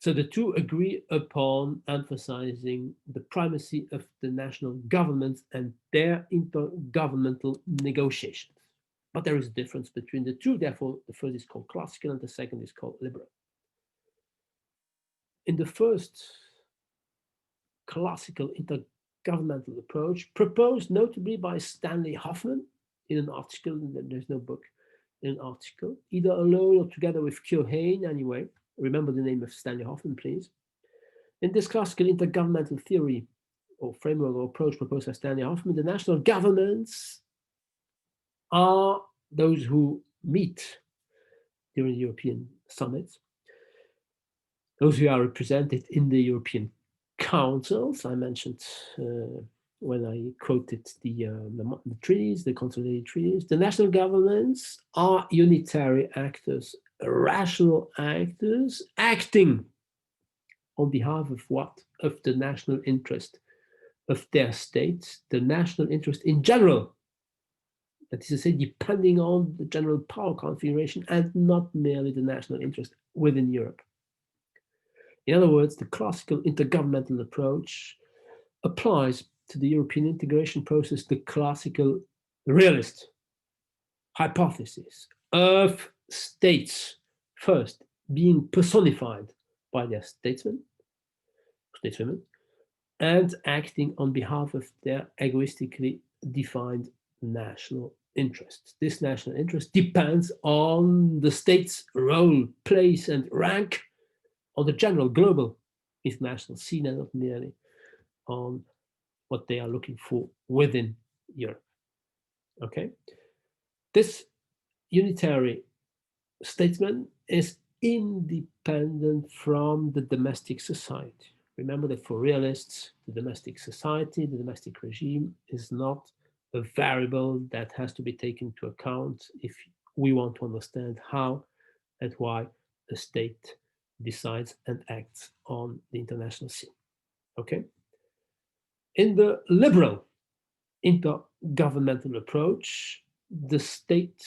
S1: So the 2 agree upon emphasizing the primacy of the national governments and their intergovernmental negotiations. But there is a difference between the 2, therefore the first is called classical and the second is called liberal. In the first classical intergovernmental approach, proposed notably by Stanley Hoffman in an article, there's no book, in an article, either alone or together with Keohane, anyway. Remember the name of Stanley Hoffman, please. In this classical intergovernmental theory or framework or approach proposed by Stanley Hoffman, the national governments are those who meet during the European summits, those who are represented in the European councils. I mentioned when I quoted the treaties, the consolidated treaties. The national governments are unitary actors, rational actors, acting on behalf of what? Of the national interest of their states, the national interest in general. That is to say, depending on the general power configuration and not merely the national interest within Europe. In other words, the classical intergovernmental approach applies to the European integration process the classical realist hypothesis of states first being personified by their stateswomen, and acting on behalf of their egoistically defined national interests. This national interest depends on the state's role, place, and rank on the general global international scene, and not merely on what they are looking for within Europe. Okay? This unitary statesman is independent from the domestic society. Remember that for realists, the domestic society, the domestic regime is not a variable that has to be taken into account if we want to understand how and why a state decides and acts on the international scene. Okay? In the liberal intergovernmental approach, the state,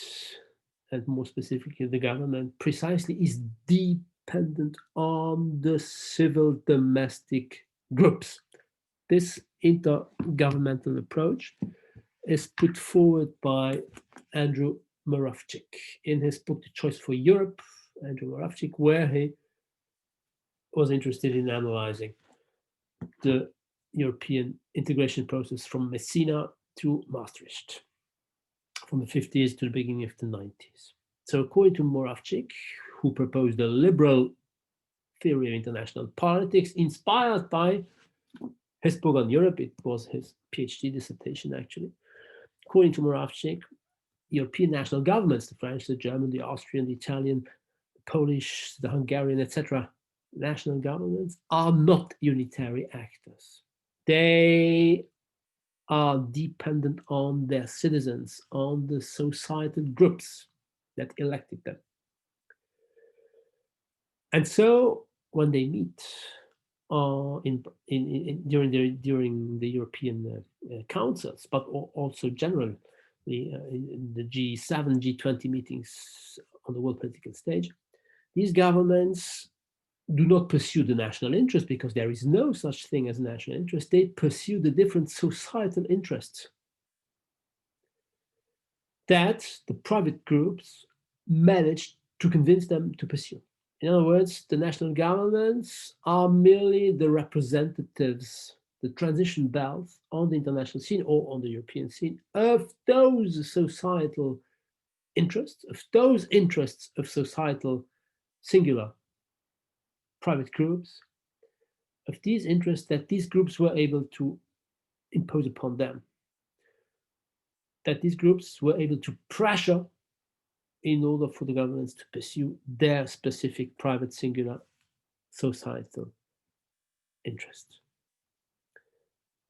S1: and more specifically the government, precisely is dependent on the civil domestic groups. This intergovernmental approach is put forward by Andrew Moravcsik in his book, The Choice for Europe, Andrew Moravcsik, where he was interested in analyzing the European integration process from Messina to Maastricht, from the 50s to the beginning of the 90s. So according to Moravcsik, who proposed a liberal theory of international politics inspired by his book on Europe, it was his PhD dissertation actually. According to Moravcsik, European national governments, the French, the German, the Austrian, the Italian, the Polish, the Hungarian, etc., national governments are not unitary actors. They are dependent on their citizens, on the societal groups that elected them. And so when they meet during the European councils, but also generally in the G7, G20 meetings on the world political stage, these governments do not pursue the national interest because there is no such thing as national interest. They pursue the different societal interests that the private groups manage to convince them to pursue. In other words, the national governments are merely the representatives, the transition belts on the international scene or on the European scene of those societal interests, of those interests of societal singular private groups, of these interests that these groups were able to impose upon them, that these groups were able to pressure in order for the governments to pursue their specific private singular societal interests.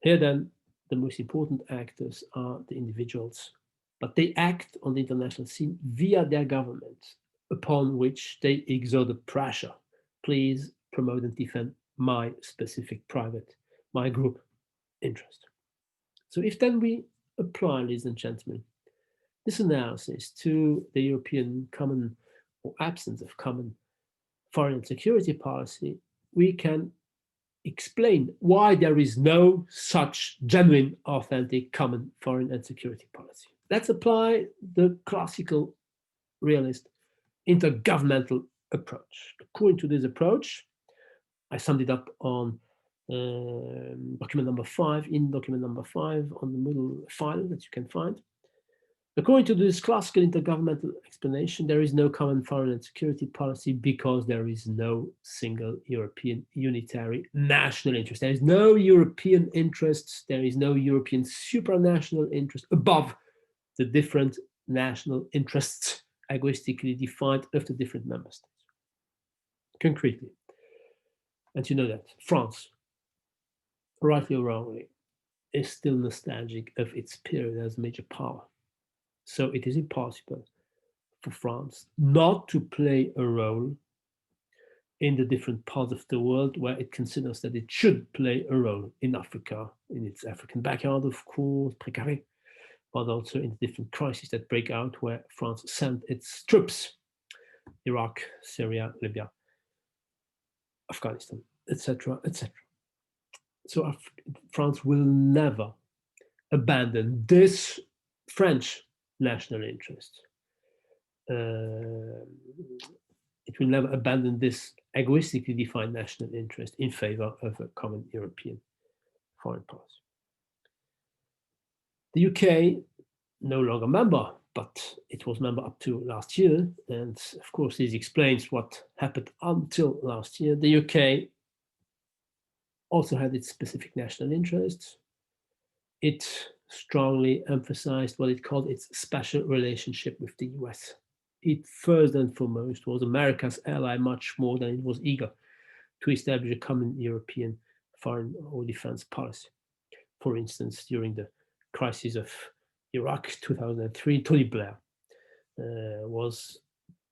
S1: Here then, the most important actors are the individuals, but they act on the international scene via their government, upon which they exert a pressure. Please promote and defend my specific private, my group interest. So if then we apply, ladies and gentlemen, this analysis to the European common or absence of common foreign and security policy, we can explain why there is no such genuine, authentic common foreign and security policy. Let's apply the classical realist intergovernmental approach. According to this approach, I summed it up on document number 5, in document number 5 on the middle file that you can find. According to this classical intergovernmental explanation, there is no common foreign and security policy because there is no single European unitary national interest. There is no European interests, there is no European supranational interest above the different national interests egoistically defined of the different member states. Concretely, and you know that France, rightly or wrongly, is still nostalgic of its period as major power. So it is impossible for France not to play a role in the different parts of the world where it considers that it should play a role in Africa, in its African backyard, of course, précaré, but also in the different crises that break out where France sent its troops, Iraq, Syria, Libya, Afghanistan, etc., etc. So France will never abandon this French national interest. It will never abandon this egoistically defined national interest in favor of a common European foreign policy. The UK, no longer member, but it was member up to last year. And of course, this explains what happened until last year. The UK also had its specific national interests. It strongly emphasized what it called its special relationship with the US. It first and foremost was America's ally much more than it was eager to establish a common European foreign or defense policy. For instance, during the crisis of Iraq 2003, Tony Blair was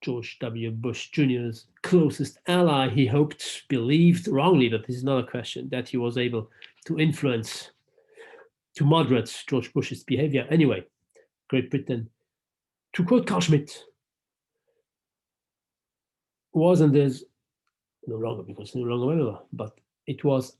S1: George W. Bush Jr.'s closest ally. He hoped, believed wrongly, but this is not a question, that he was able to influence, to moderate George Bush's behavior. Anyway, Great Britain, to quote Carl Schmitt, was and is no longer, because it's no longer member, but it was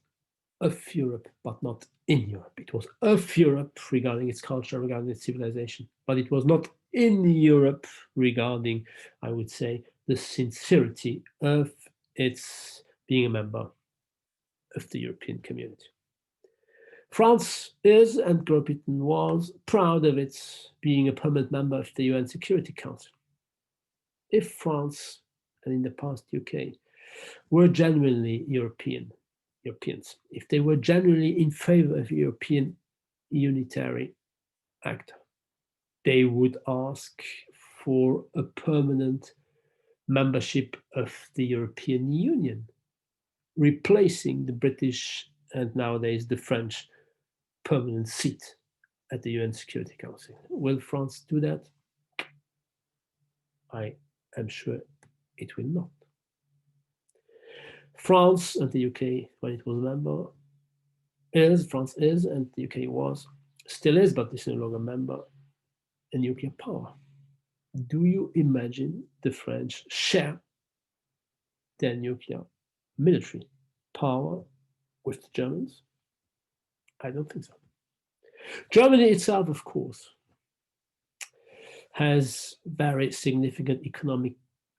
S1: of Europe, but not in Europe. It was of Europe regarding its culture, regarding its civilization, but it was not in Europe regarding, I would say, the sincerity of its being a member of the European community. France is, and Great Britain was, proud of its being a permanent member of the UN Security Council. If France, and in the past UK, were genuinely Europeans, if they were genuinely in favor of European unitary act, they would ask for a permanent membership of the European Union, replacing the British and nowadays the French permanent seat at the UN Security Council. Will France do that? I am sure it will not. France and the UK, when it was a member, France is, and the UK was, still is, but is no longer a member, a nuclear power. Do you imagine the French share their nuclear military power with the Germans? I don't think so. Germany itself, of course, has very significant economic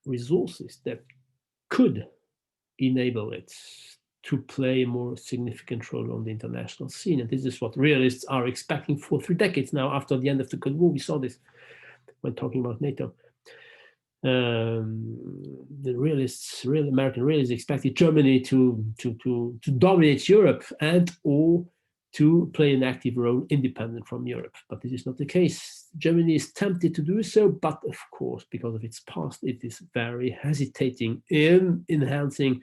S1: resources that could enable it to play a more significant role on the international scene. And this is what realists are expecting for 3 decades now. After the end of the Cold War, we saw this when talking about NATO. The realists, real American realists, expected Germany to dominate Europe and or to play an active role independent from Europe. But this is not the case. Germany is tempted to do so, but of course, because of its past, it is very hesitating in enhancing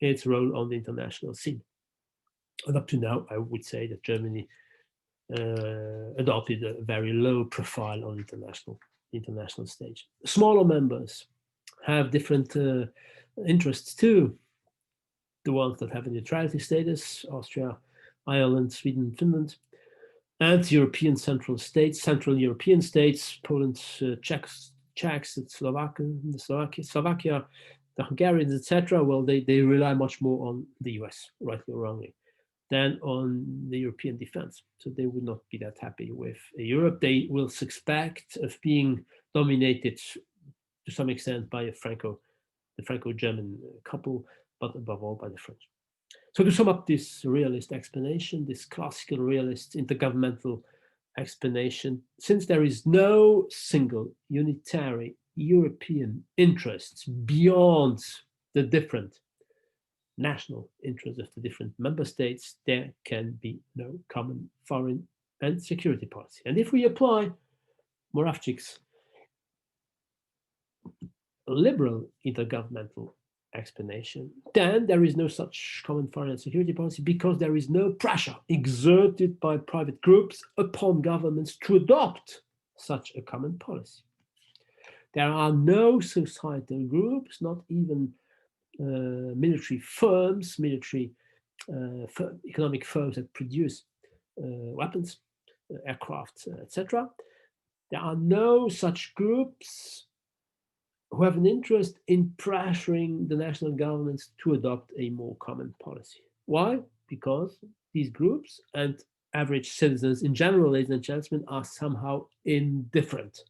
S1: its role on the international scene. And up to now, I would say that Germany adopted a very low profile on international stage. Smaller members have different interests too. The ones that have a neutrality status, Austria, Ireland, Sweden, Finland, and European Central European states, Poland, Czechs, Slovakia, the Hungarians, etc. Well, they rely much more on the US, rightly or wrongly, than on the European defense. So they would not be that happy with Europe. They will suspect of being dominated to some extent by the Franco-German couple, but above all by the French. So to sum up this realist explanation, this classical realist intergovernmental explanation, since there is no single unitary European interests beyond the different national interests of the different member states, there can be no common foreign and security policy. And if we apply Moravcik's liberal intergovernmental explanation, then there is no such common foreign and security policy, because there is no pressure exerted by private groups upon governments to adopt such a common policy. There are no societal groups, not even military firms, economic firms that produce weapons, aircraft, etc. There are no such groups who have an interest in pressuring the national governments to adopt a more common policy. Why? Because these groups and average citizens in general, ladies and gentlemen, are somehow indifferent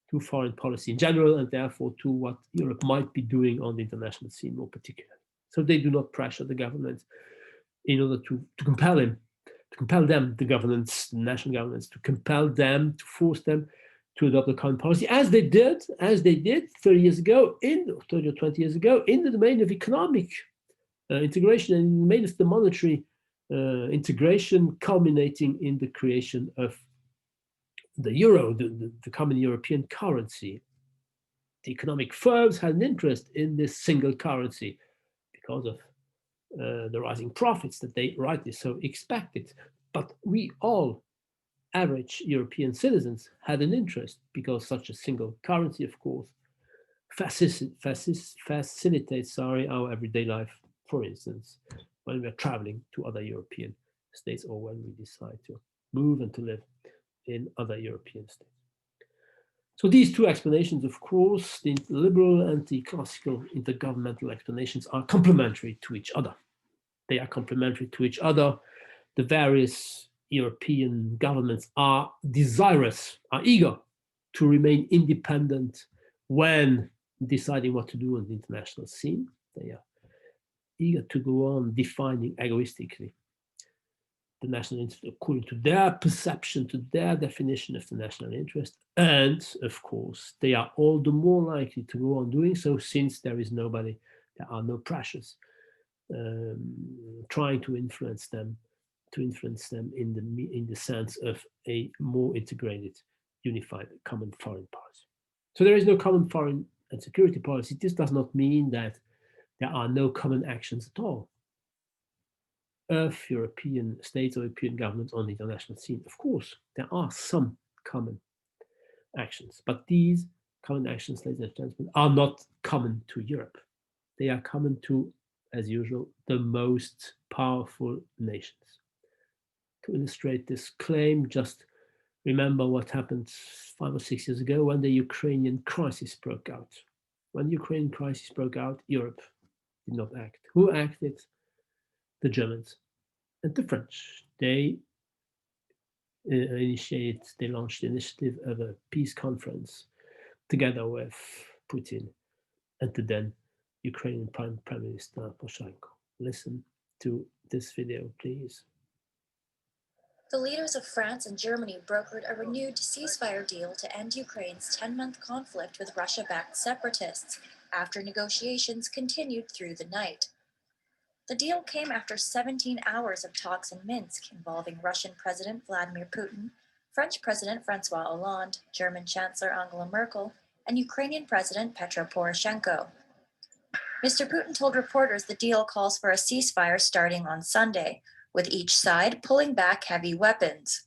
S1: to foreign policy in general, and therefore to what Europe might be doing on the international scene more particularly. So they do not pressure the government in order to compel them, the governments, the national governments, to compel them, to force them to adopt a common policy, as they did 30 years ago, 30 or 20 years ago, in the domain of economic integration and in the domain of the monetary integration, culminating in the creation of the euro, the common European currency. The economic firms had an interest in this single currency because of the rising profits that they rightly so expected. But we all, average European citizens, had an interest because such a single currency, of course, facilitates our everyday life. For instance, when we're traveling to other European states or when we decide to move and to live in other European states. So these two explanations, of course, the liberal and the classical intergovernmental explanations, are complementary to each other. They are complementary to each other. The various European governments are desirous, are eager to remain independent when deciding what to do on the international scene. They are eager to go on defining egoistically the national interest according to their perception, to their definition of the national interest. And of course, they are all the more likely to go on doing so since there are no pressures trying to influence them in the sense of a more integrated, unified, common foreign policy. So there is no common foreign and security policy. This does not mean that there are no common actions at all of European states or European governments on the international scene. Of course, there are some common actions, but these common actions, ladies and gentlemen, are not common to Europe. They are common to, as usual, the most powerful nations. To illustrate this claim, just remember what happened 5 or 6 years ago when the Ukrainian crisis broke out. When the Ukrainian crisis broke out, Europe did not act. Who acted? The Germans and the French. They launched the initiative of a peace conference together with Putin and the then Ukrainian Prime Minister Poroshenko. Listen to this video, please.
S6: The leaders of France and Germany brokered a renewed ceasefire deal to end Ukraine's 10-month conflict with Russia-backed separatists after negotiations continued through the night. The deal came after 17 hours of talks in Minsk involving Russian President Vladimir Putin, French President François Hollande, German Chancellor Angela Merkel, and Ukrainian President Petro Poroshenko. Mr. Putin told reporters the deal calls for a ceasefire starting on Sunday, with each side pulling back heavy weapons.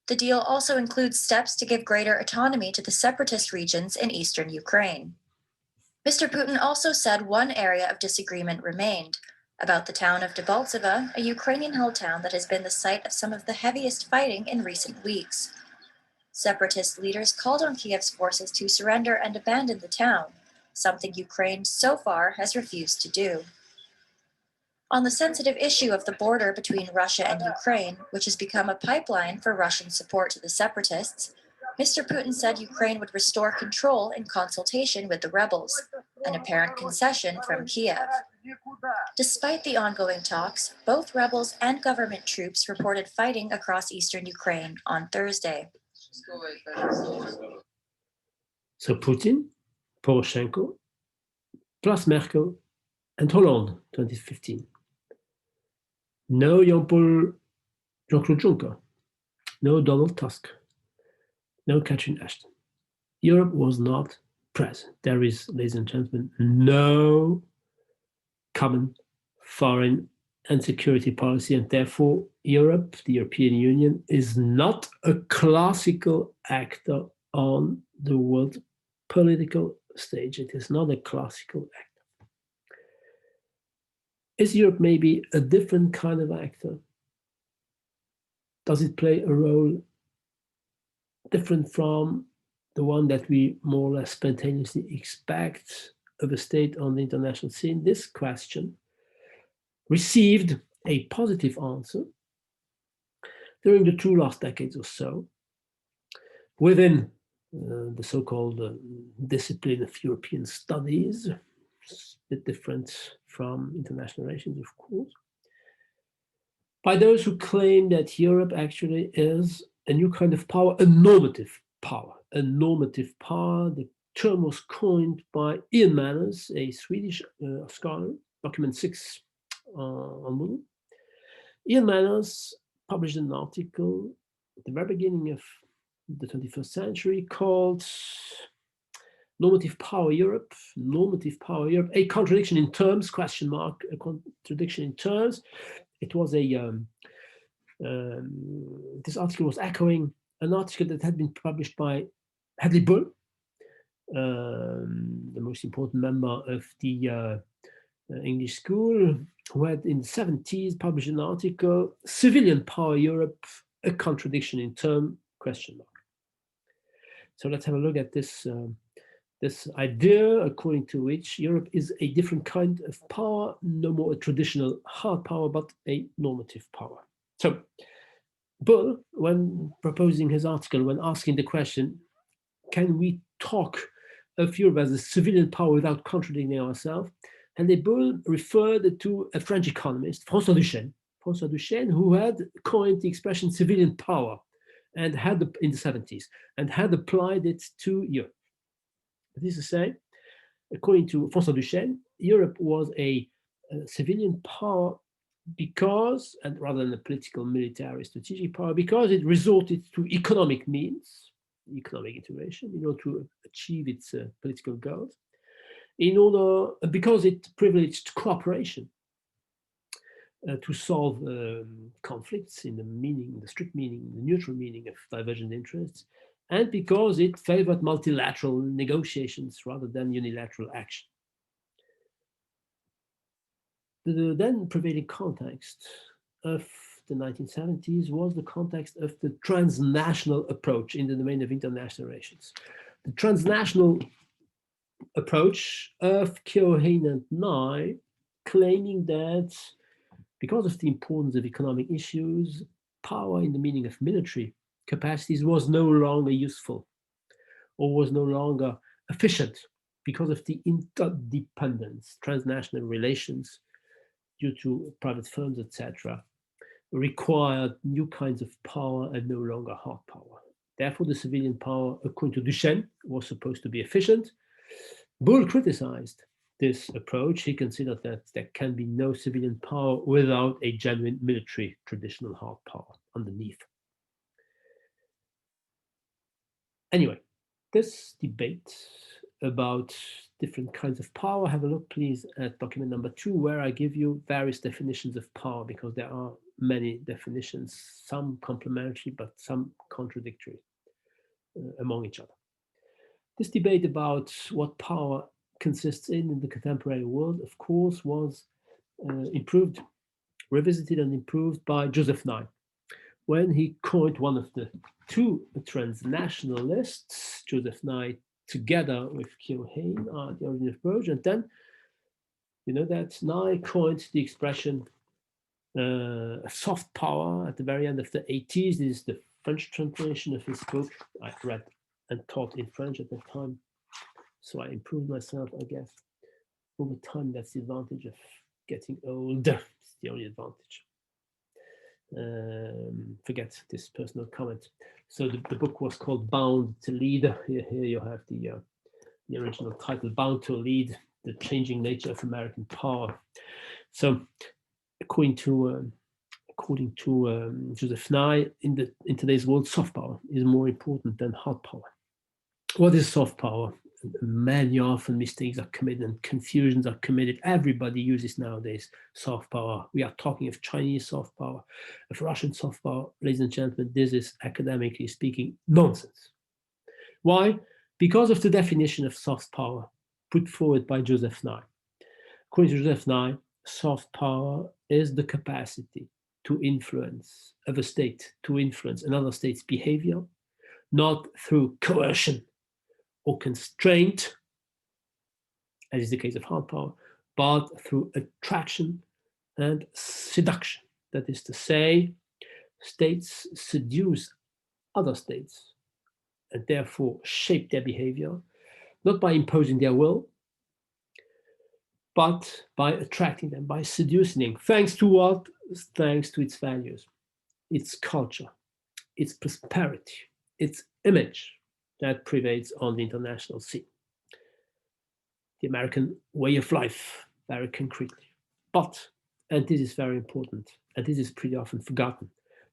S6: The deal also includes steps to give greater autonomy to the separatist regions in eastern Ukraine. Mr. Putin also said one area of disagreement remained, about the town of Debaltseve, a Ukrainian-held town that has been the site of some of the heaviest fighting in recent weeks. Separatist leaders called on Kiev's forces to surrender and abandon the town, something Ukraine so far has refused to do. On the sensitive issue of the border between Russia and Ukraine, which has become a pipeline for Russian support to the separatists, Mr. Putin said Ukraine would restore control in consultation with the rebels, an apparent concession from Kiev. Despite the ongoing talks, both rebels and government troops reported fighting across eastern Ukraine on Thursday.
S1: So Putin, Poroshenko, plus Merkel and Hollande, 2015. No Jean-Claude Juncker, no Donald Tusk, no Catherine Ashton. Europe was not present. There is, ladies and gentlemen, no common foreign and security policy, and therefore Europe, the European Union, is not a classical actor on the world political stage. It is not a classical actor. Is Europe maybe a different kind of actor? Does it play a role different from the one that we more or less spontaneously expect of a state on the international scene? This question received a positive answer during the 2 last decades or so within the so-called discipline of European studies, a bit different from international relations, of course, by those who claim that Europe actually is a new kind of power, a normative power. A normative power. The term was coined by Ian Manners, a Swedish scholar, document 6 on Moodle. Ian Manners published an article at the very beginning of the 21st century called Normative Power Europe, Normative Power Europe, a contradiction in terms, question mark, a contradiction in terms. It was a, this article was echoing an article that had been published by Hadley Bull, the most important member of the English school, who had in the 70s published an article, Civilian Power Europe, a contradiction in term, question mark. So let's have a look at this, this idea according to which Europe is a different kind of power, no more a traditional hard power, but a normative power. So Bull, when proposing his article, when asking the question, can we talk of Europe as a civilian power without contradicting ourselves? And the Bull referred to a French economist, François Duchesne, who had coined the expression civilian power and had in the 70s and had applied it to Europe. This is to say, according to François Duchesne, Europe was a civilian power because, and rather than a political, military, strategic power, because it resorted to economic means, economic integration, in order to achieve its political goals, because it privileged cooperation to solve conflicts in the meaning, the strict meaning, the neutral meaning of divergent interests, and because it favored multilateral negotiations rather than unilateral action. The then prevailing context of the 1970s was the context of the transnational approach in the domain of international relations. The transnational approach of Keohane and Nye, claiming that because of the importance of economic issues, power in the meaning of military capacities was no longer useful or was no longer efficient because of the interdependence, transnational relations due to private firms, etc., required new kinds of power and no longer hard power. Therefore, the civilian power, according to Duchesne, was supposed to be efficient. Bull criticized this approach. He considered that there can be no civilian power without a genuine military, traditional hard power underneath. Anyway, this debate about different kinds of power, have a look please at document number 2, where I give you various definitions of power, because there are many definitions, some complementary, but some contradictory among each other. This debate about what power consists in the contemporary world, of course, was revisited and improved by Joseph Nye, when he coined one of the 2 transnationalists, Joseph Nye, together with Keohane, the origin of approach, and then, you know, that Nye coined the expression soft power at the very end of the 80s. This is the French translation of his book. I read and taught in French at that time, so I improved myself, I guess. Over time, that's the advantage of getting older. It's the only advantage. Forget this personal comment. So the book was called Bound to Lead. Here you have the original title, Bound to Lead, The Changing Nature of American Power. So according to Joseph Nye, in today's world, soft power is more important than hard power. What is soft power? Many often mistakes are committed and confusions are committed. Everybody uses nowadays soft power. We are talking of Chinese soft power, of Russian soft power. Ladies and gentlemen, this is, academically speaking, nonsense. Why? Because of the definition of soft power put forward by Joseph Nye. According to Joseph Nye, soft power is the capacity to influence of a state, to influence another state's behavior, not through coercion or constraint, as is the case of hard power, but through attraction and seduction. That is to say, states seduce other states and therefore shape their behavior, not by imposing their will, but by attracting them, by seducing them. Thanks to what? Thanks to its values, its culture, its prosperity, its image that prevails on the international scene. The American way of life, very concretely. But, and this is very important, and this is pretty often forgotten,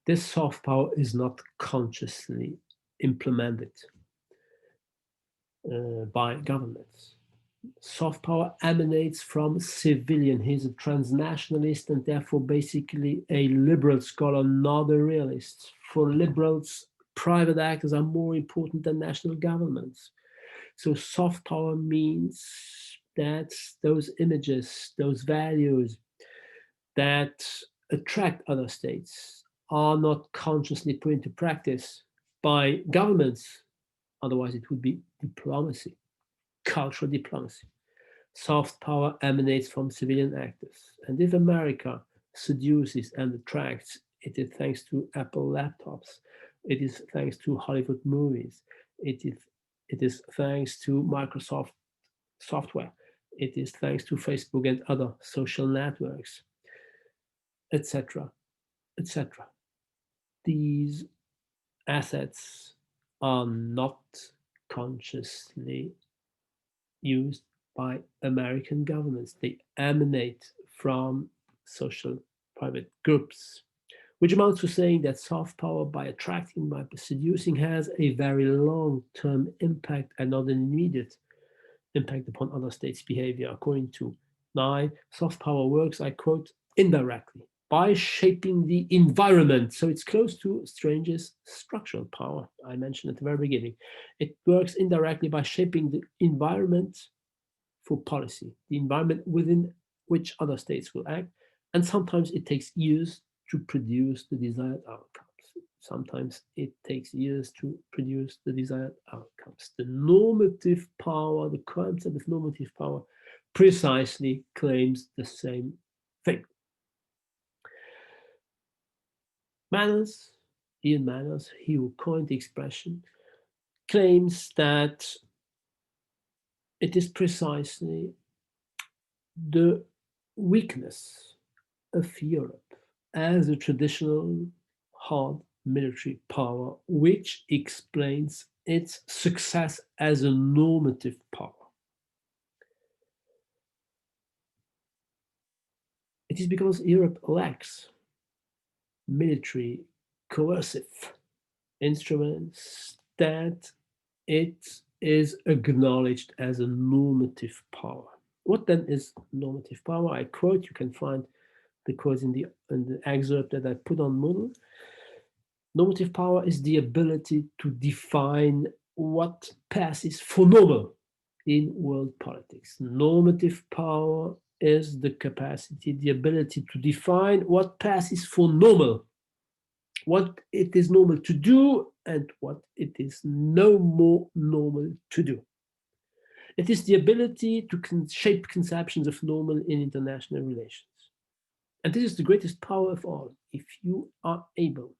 S1: this soft power is not consciously implemented by governments. Soft power emanates from civilian. He's a transnationalist and therefore basically a liberal scholar, not a realist. For liberals, private actors are more important than national governments. So soft power means that those images, those values that attract other states are not consciously put into practice by governments. Otherwise, it would be diplomacy, cultural diplomacy. Soft power emanates from civilian actors. And if America seduces and attracts, it is thanks to Apple laptops. It is thanks to Hollywood movies. It is thanks to Microsoft software. It is thanks to Facebook and other social networks, etc., etc. These assets are not consciously used by American governments. They emanate from social private groups, which amounts to saying that soft power, by attracting, by seducing, has a very long-term impact and not an immediate impact upon other states' behavior. According to Nye, soft power works, I quote, indirectly, by shaping the environment. So it's close to Strange's structural power I mentioned at the very beginning. It works indirectly by shaping the environment for policy, the environment within which other states will act. And sometimes it takes years to produce the desired outcomes. Sometimes it takes years to produce the desired outcomes. The normative power, the concept of normative power, precisely claims the same thing. Manners, Ian Manners, he who coined the expression, claims that it is precisely the weakness of Europe as a traditional hard military power which explains its success as a normative power. It is because Europe lacks military coercive instruments that it is acknowledged as a normative power. What then is normative power? I quote, you can find the quotes in the excerpt that I put on Moodle. Normative power is the ability to define what passes for normal in world politics. Normative power is the capacity, the ability to define what passes for normal, what it is normal to do and what it is no more normal to do. It is the ability to shape conceptions of normal in international relations. And this is the greatest power of all. If you are able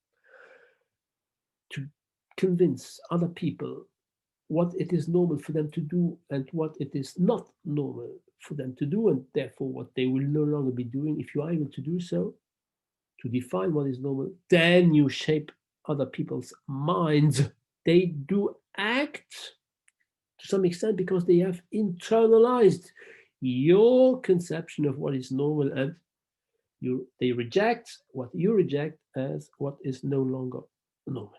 S1: to convince other people what it is normal for them to do and what it is not normal for them to do, and therefore what they will no longer be doing, if you are able to do so, to define what is normal, then you shape other people's minds. They do act to some extent because they have internalized your conception of what is normal, and they reject what you reject as what is no longer normal.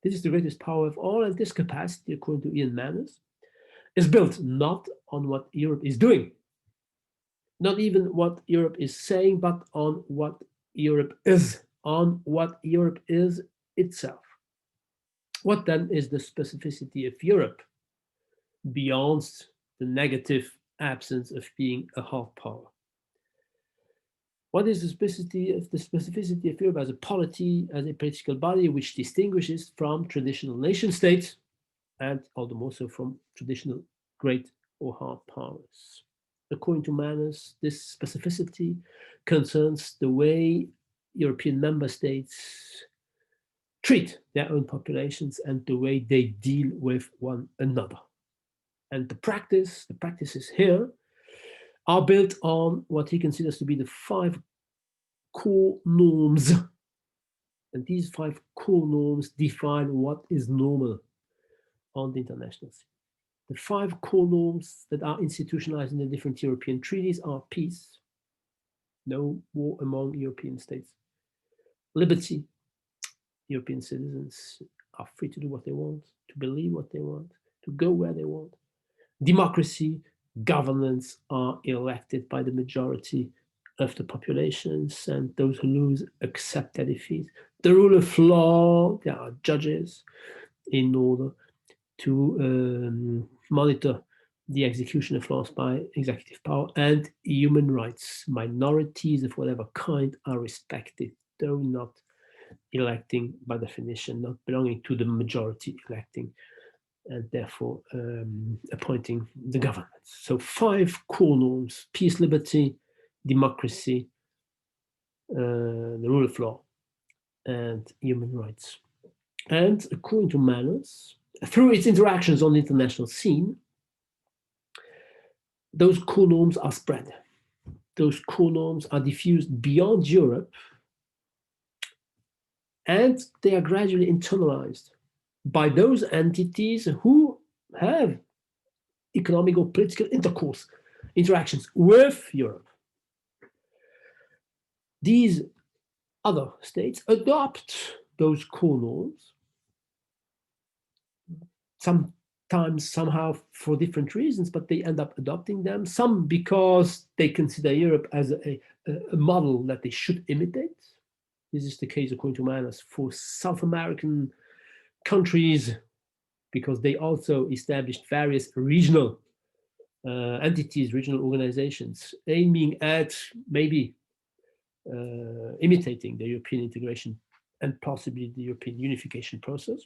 S1: This is the greatest power of all, and this capacity, according to Ian Manners, is built not on what Europe is doing, not even what Europe is saying, but on what Europe is, itself. What then is the specificity of Europe beyond the negative absence of being a hard power? What is the specificity of Europe as a polity, as a political body, which distinguishes from traditional nation states, and all the more so from traditional great or hard powers? According to Manners, this specificity concerns the way European member states treat their own populations and the way they deal with one another. And the practices here are built on what he considers to be the 5 core norms. And these 5 core norms define what is normal on the international scene. The 5 core norms that are institutionalized in the different European treaties are peace, no war among European states; liberty, European citizens are free to do what they want, to believe what they want, to go where they want; democracy, governments are elected by the majority of the populations, and those who lose accept their defeat; the rule of law, there are judges in order to monitor the execution of laws by executive power; and human rights, minorities of whatever kind are respected, though not electing by definition, not belonging to the majority electing, and therefore appointing the government. So 5 core norms: peace, liberty, democracy, the rule of law, and human rights. And according to Manners, through its interactions on the international scene, those core norms are spread. Those core norms are diffused beyond Europe, and they are gradually internalized by those entities who have economic or political interactions with Europe. These other states adopt those core norms, sometimes somehow for different reasons, but they end up adopting them, some because they consider Europe as a model that they should imitate. This is the case, according to Manners, for South American countries, because they also established various regional entities, regional organizations, aiming at maybe imitating the European integration and possibly the European unification process.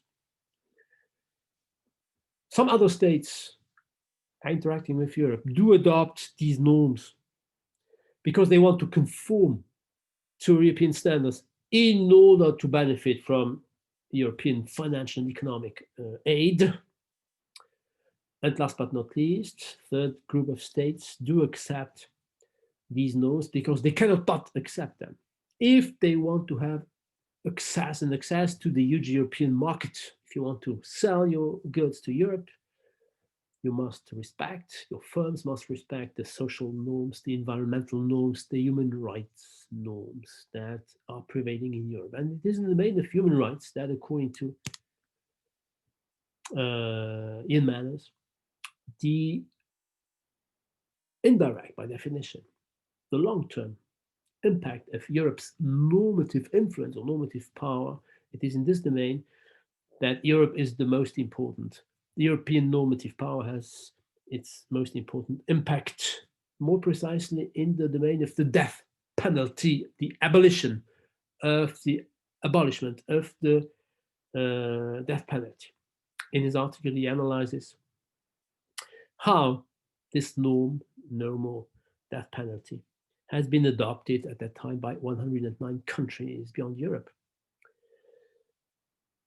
S1: Some other states interacting with Europe do adopt these norms because they want to conform to European standards in order to benefit from European financial and economic aid. And last but not least, third group of states do accept these norms because they cannot but accept them if they want to have access to the huge European market. If you want to sell your goods to Europe, you must respect, your firms must respect the social norms, the environmental norms, the human rights norms that are prevailing in Europe. And it is in the domain of human rights that, according to Ian Manners, the indirect, by definition, the long-term impact of Europe's normative influence or normative power, it is in this domain that Europe is the most important. The European normative power has its most important impact, more precisely in the domain of the death penalty, the abolishment of the death penalty. In his article, he analyzes how this norm, no more death penalty, has been adopted at that time by 109 countries beyond Europe.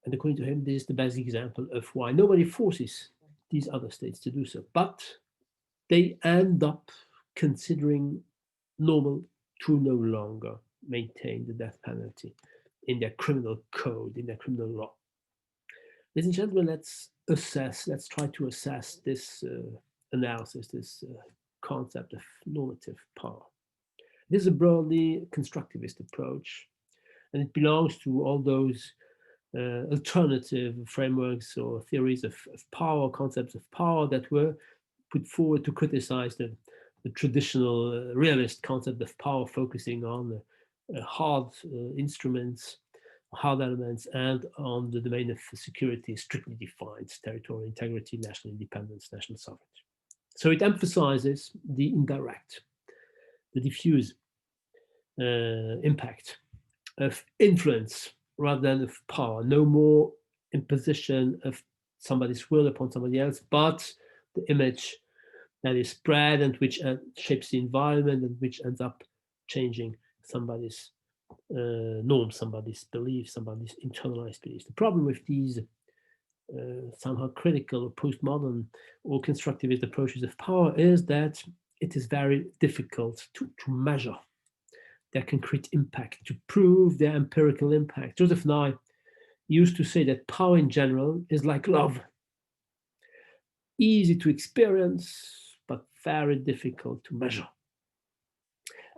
S1: And according to him, this is the best example of why nobody forces these other states to do so, but they end up considering normal to no longer maintain the death penalty in their criminal code, in their criminal law. Ladies and gentlemen, let's try to assess this analysis, this concept of normative power. This is a broadly constructivist approach, and it belongs to all those alternative frameworks or theories of power, concepts of power that were put forward to criticize the traditional realist concept of power, focusing on hard instruments, hard elements, and on the domain of security, strictly defined territorial integrity, national independence, national sovereignty. So it emphasizes the indirect, the diffuse impact, of influence rather than of power. No more imposition of somebody's will upon somebody else, but the image that is spread and which shapes the environment and which ends up changing somebody's norms, somebody's beliefs, somebody's internalized beliefs. The problem with these somehow critical or postmodern or constructivist approaches of power is that it is very difficult to measure their concrete impact, to prove their empirical impact. Joseph Nye used to say that power in general is like love, easy to experience, but very difficult to measure.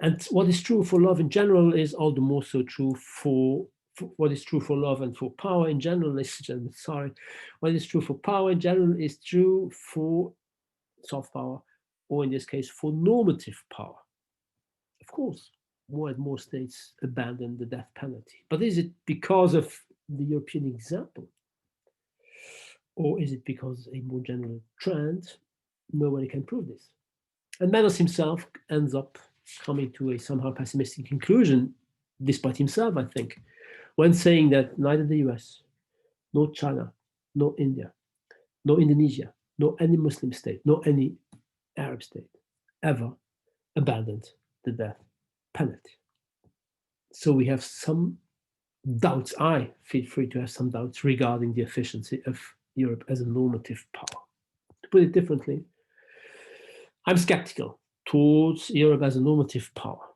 S1: And what is true for love in general is all the more so true for what is true for love and for power in general, ladies and gentlemen, sorry. What is true for power in general is true for soft power, or in this case, for normative power. Of course, more and more states abandon the death penalty. But is it because of the European example? Or is it because a more general trend? Nobody can prove this. And Manners himself ends up coming to a somehow pessimistic conclusion, despite himself, I think, when saying that neither the US, nor China, nor India, nor Indonesia, nor any Muslim state, nor any Arab state ever abandoned the death penalty. So we have some doubts. I feel free to have some doubts regarding the efficiency of Europe as a normative power. To put it differently, I'm skeptical towards Europe as a normative power.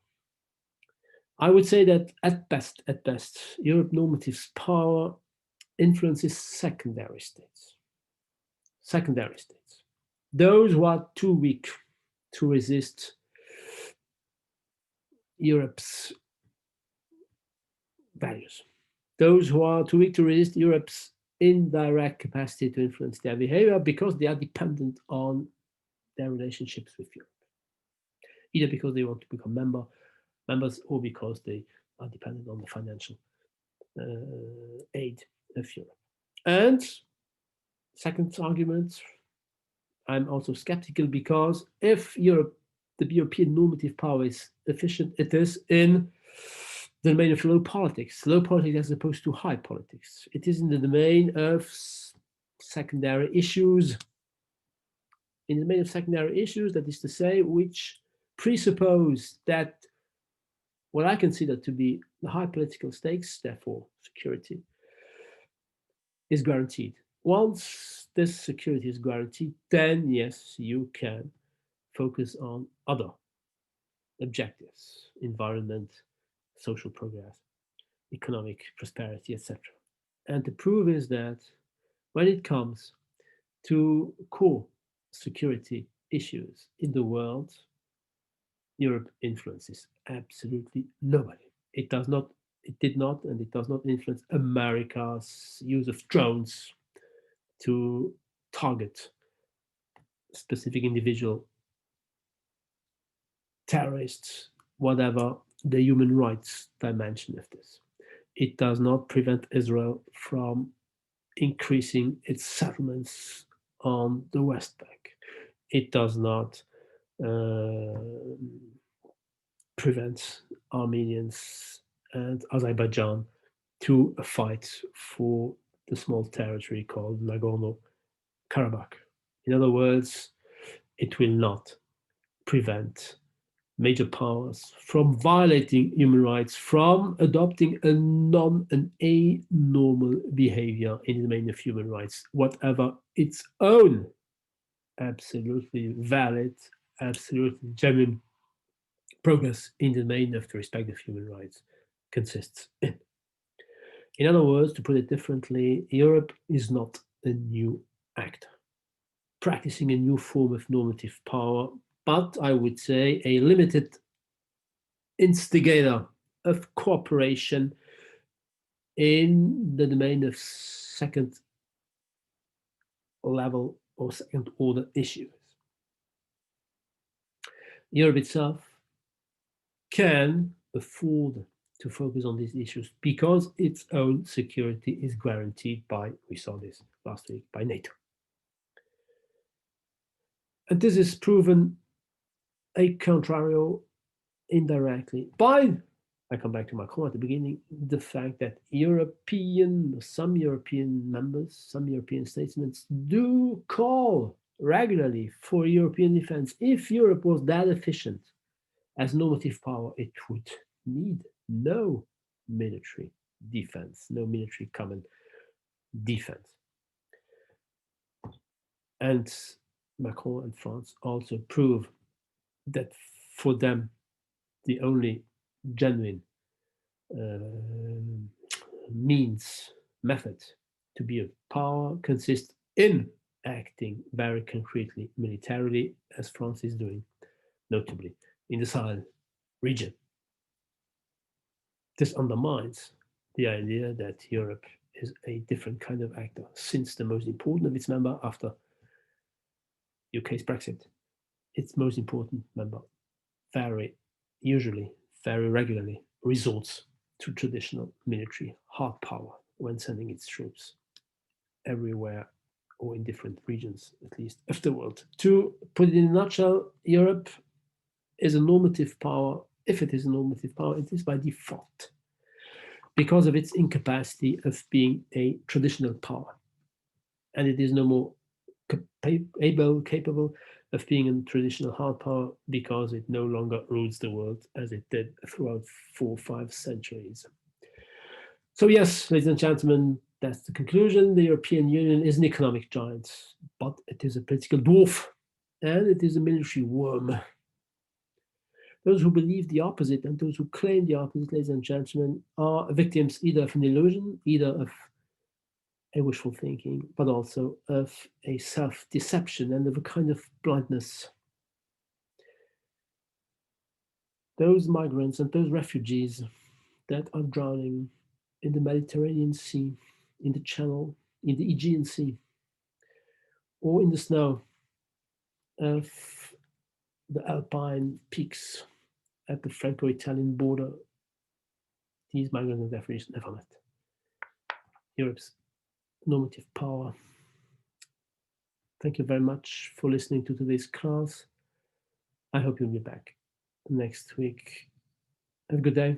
S1: I would say that at best, Europe normative's power influences secondary states. Secondary states. Those who are too weak to resist Europe's values. Those who are too weak to resist Europe's indirect capacity to influence their behavior because they are dependent on their relationships with Europe. Either because they want to become members or because they are dependent on the financial aid of Europe. And second argument, I'm also skeptical because if Europe, the European normative power is efficient, it is in the domain of low politics as opposed to high politics. It is in the domain of secondary issues. In the domain of secondary issues, that is to say, which presuppose that what I consider to be the high political stakes, therefore security, is guaranteed. Once this security is guaranteed, then yes, you can focus on other objectives, environment, social progress, economic prosperity, etc. And the proof is that when it comes to core security issues in the world, Europe influences absolutely nobody. It did not, and it does not influence America's use of drones to target specific individual terrorists, whatever the human rights dimension of this. It does not prevent Israel from increasing its settlements on the West Bank. It does not prevent Armenians and Azerbaijan to fight for the small territory called Nagorno-Karabakh. In other words, it will not prevent major powers from violating human rights, from adopting an anormal behavior in the domain of human rights, whatever its own absolutely valid, absolutely genuine progress in the domain of the respect of human rights consists in. In other words, to put it differently, Europe is not a new actor practicing a new form of normative power, but I would say a limited instigator of cooperation in the domain of second level or second order issues. Europe itself can afford to focus on these issues because its own security is guaranteed by, we saw this last week, by NATO. And this is proven a contrario indirectly by I come back to Macron at the beginning, the fact that some European members, some European statesmen do call regularly for European defense. If Europe was that efficient as normative power, it would need no military defense, no military common defense. And Macron and France also prove that for them, the only genuine method to be a power consists in acting very concretely militarily, as France is doing, notably in the Sahel region. This undermines the idea that Europe is a different kind of actor, since the most important of its member after UK's Brexit, its most important member very regularly resorts to traditional military hard power when sending its troops everywhere or in different regions, at least, of the world. To put it in a nutshell, Europe is a normative power. If it is a normative power, it is by default, because of its incapacity of being a traditional power. And it is no more capable of being a traditional hard power because it no longer rules the world as it did throughout 4 or 5 centuries. So yes, ladies and gentlemen, that's the conclusion. The European Union is an economic giant, but it is a political dwarf, and it is a military worm. Those who believe the opposite and those who claim the opposite, ladies and gentlemen, are victims either of an illusion, either of a wishful thinking, but also of a self-deception and of a kind of blindness. Those migrants and those refugees that are drowning in the Mediterranean Sea, in the Channel, in the Aegean Sea, or in the snow of the Alpine peaks at the Franco-Italian border, these migrants and refugees never met Europe's normative power. Thank you very much for listening to today's class. I hope you'll be back next week. Have a good day.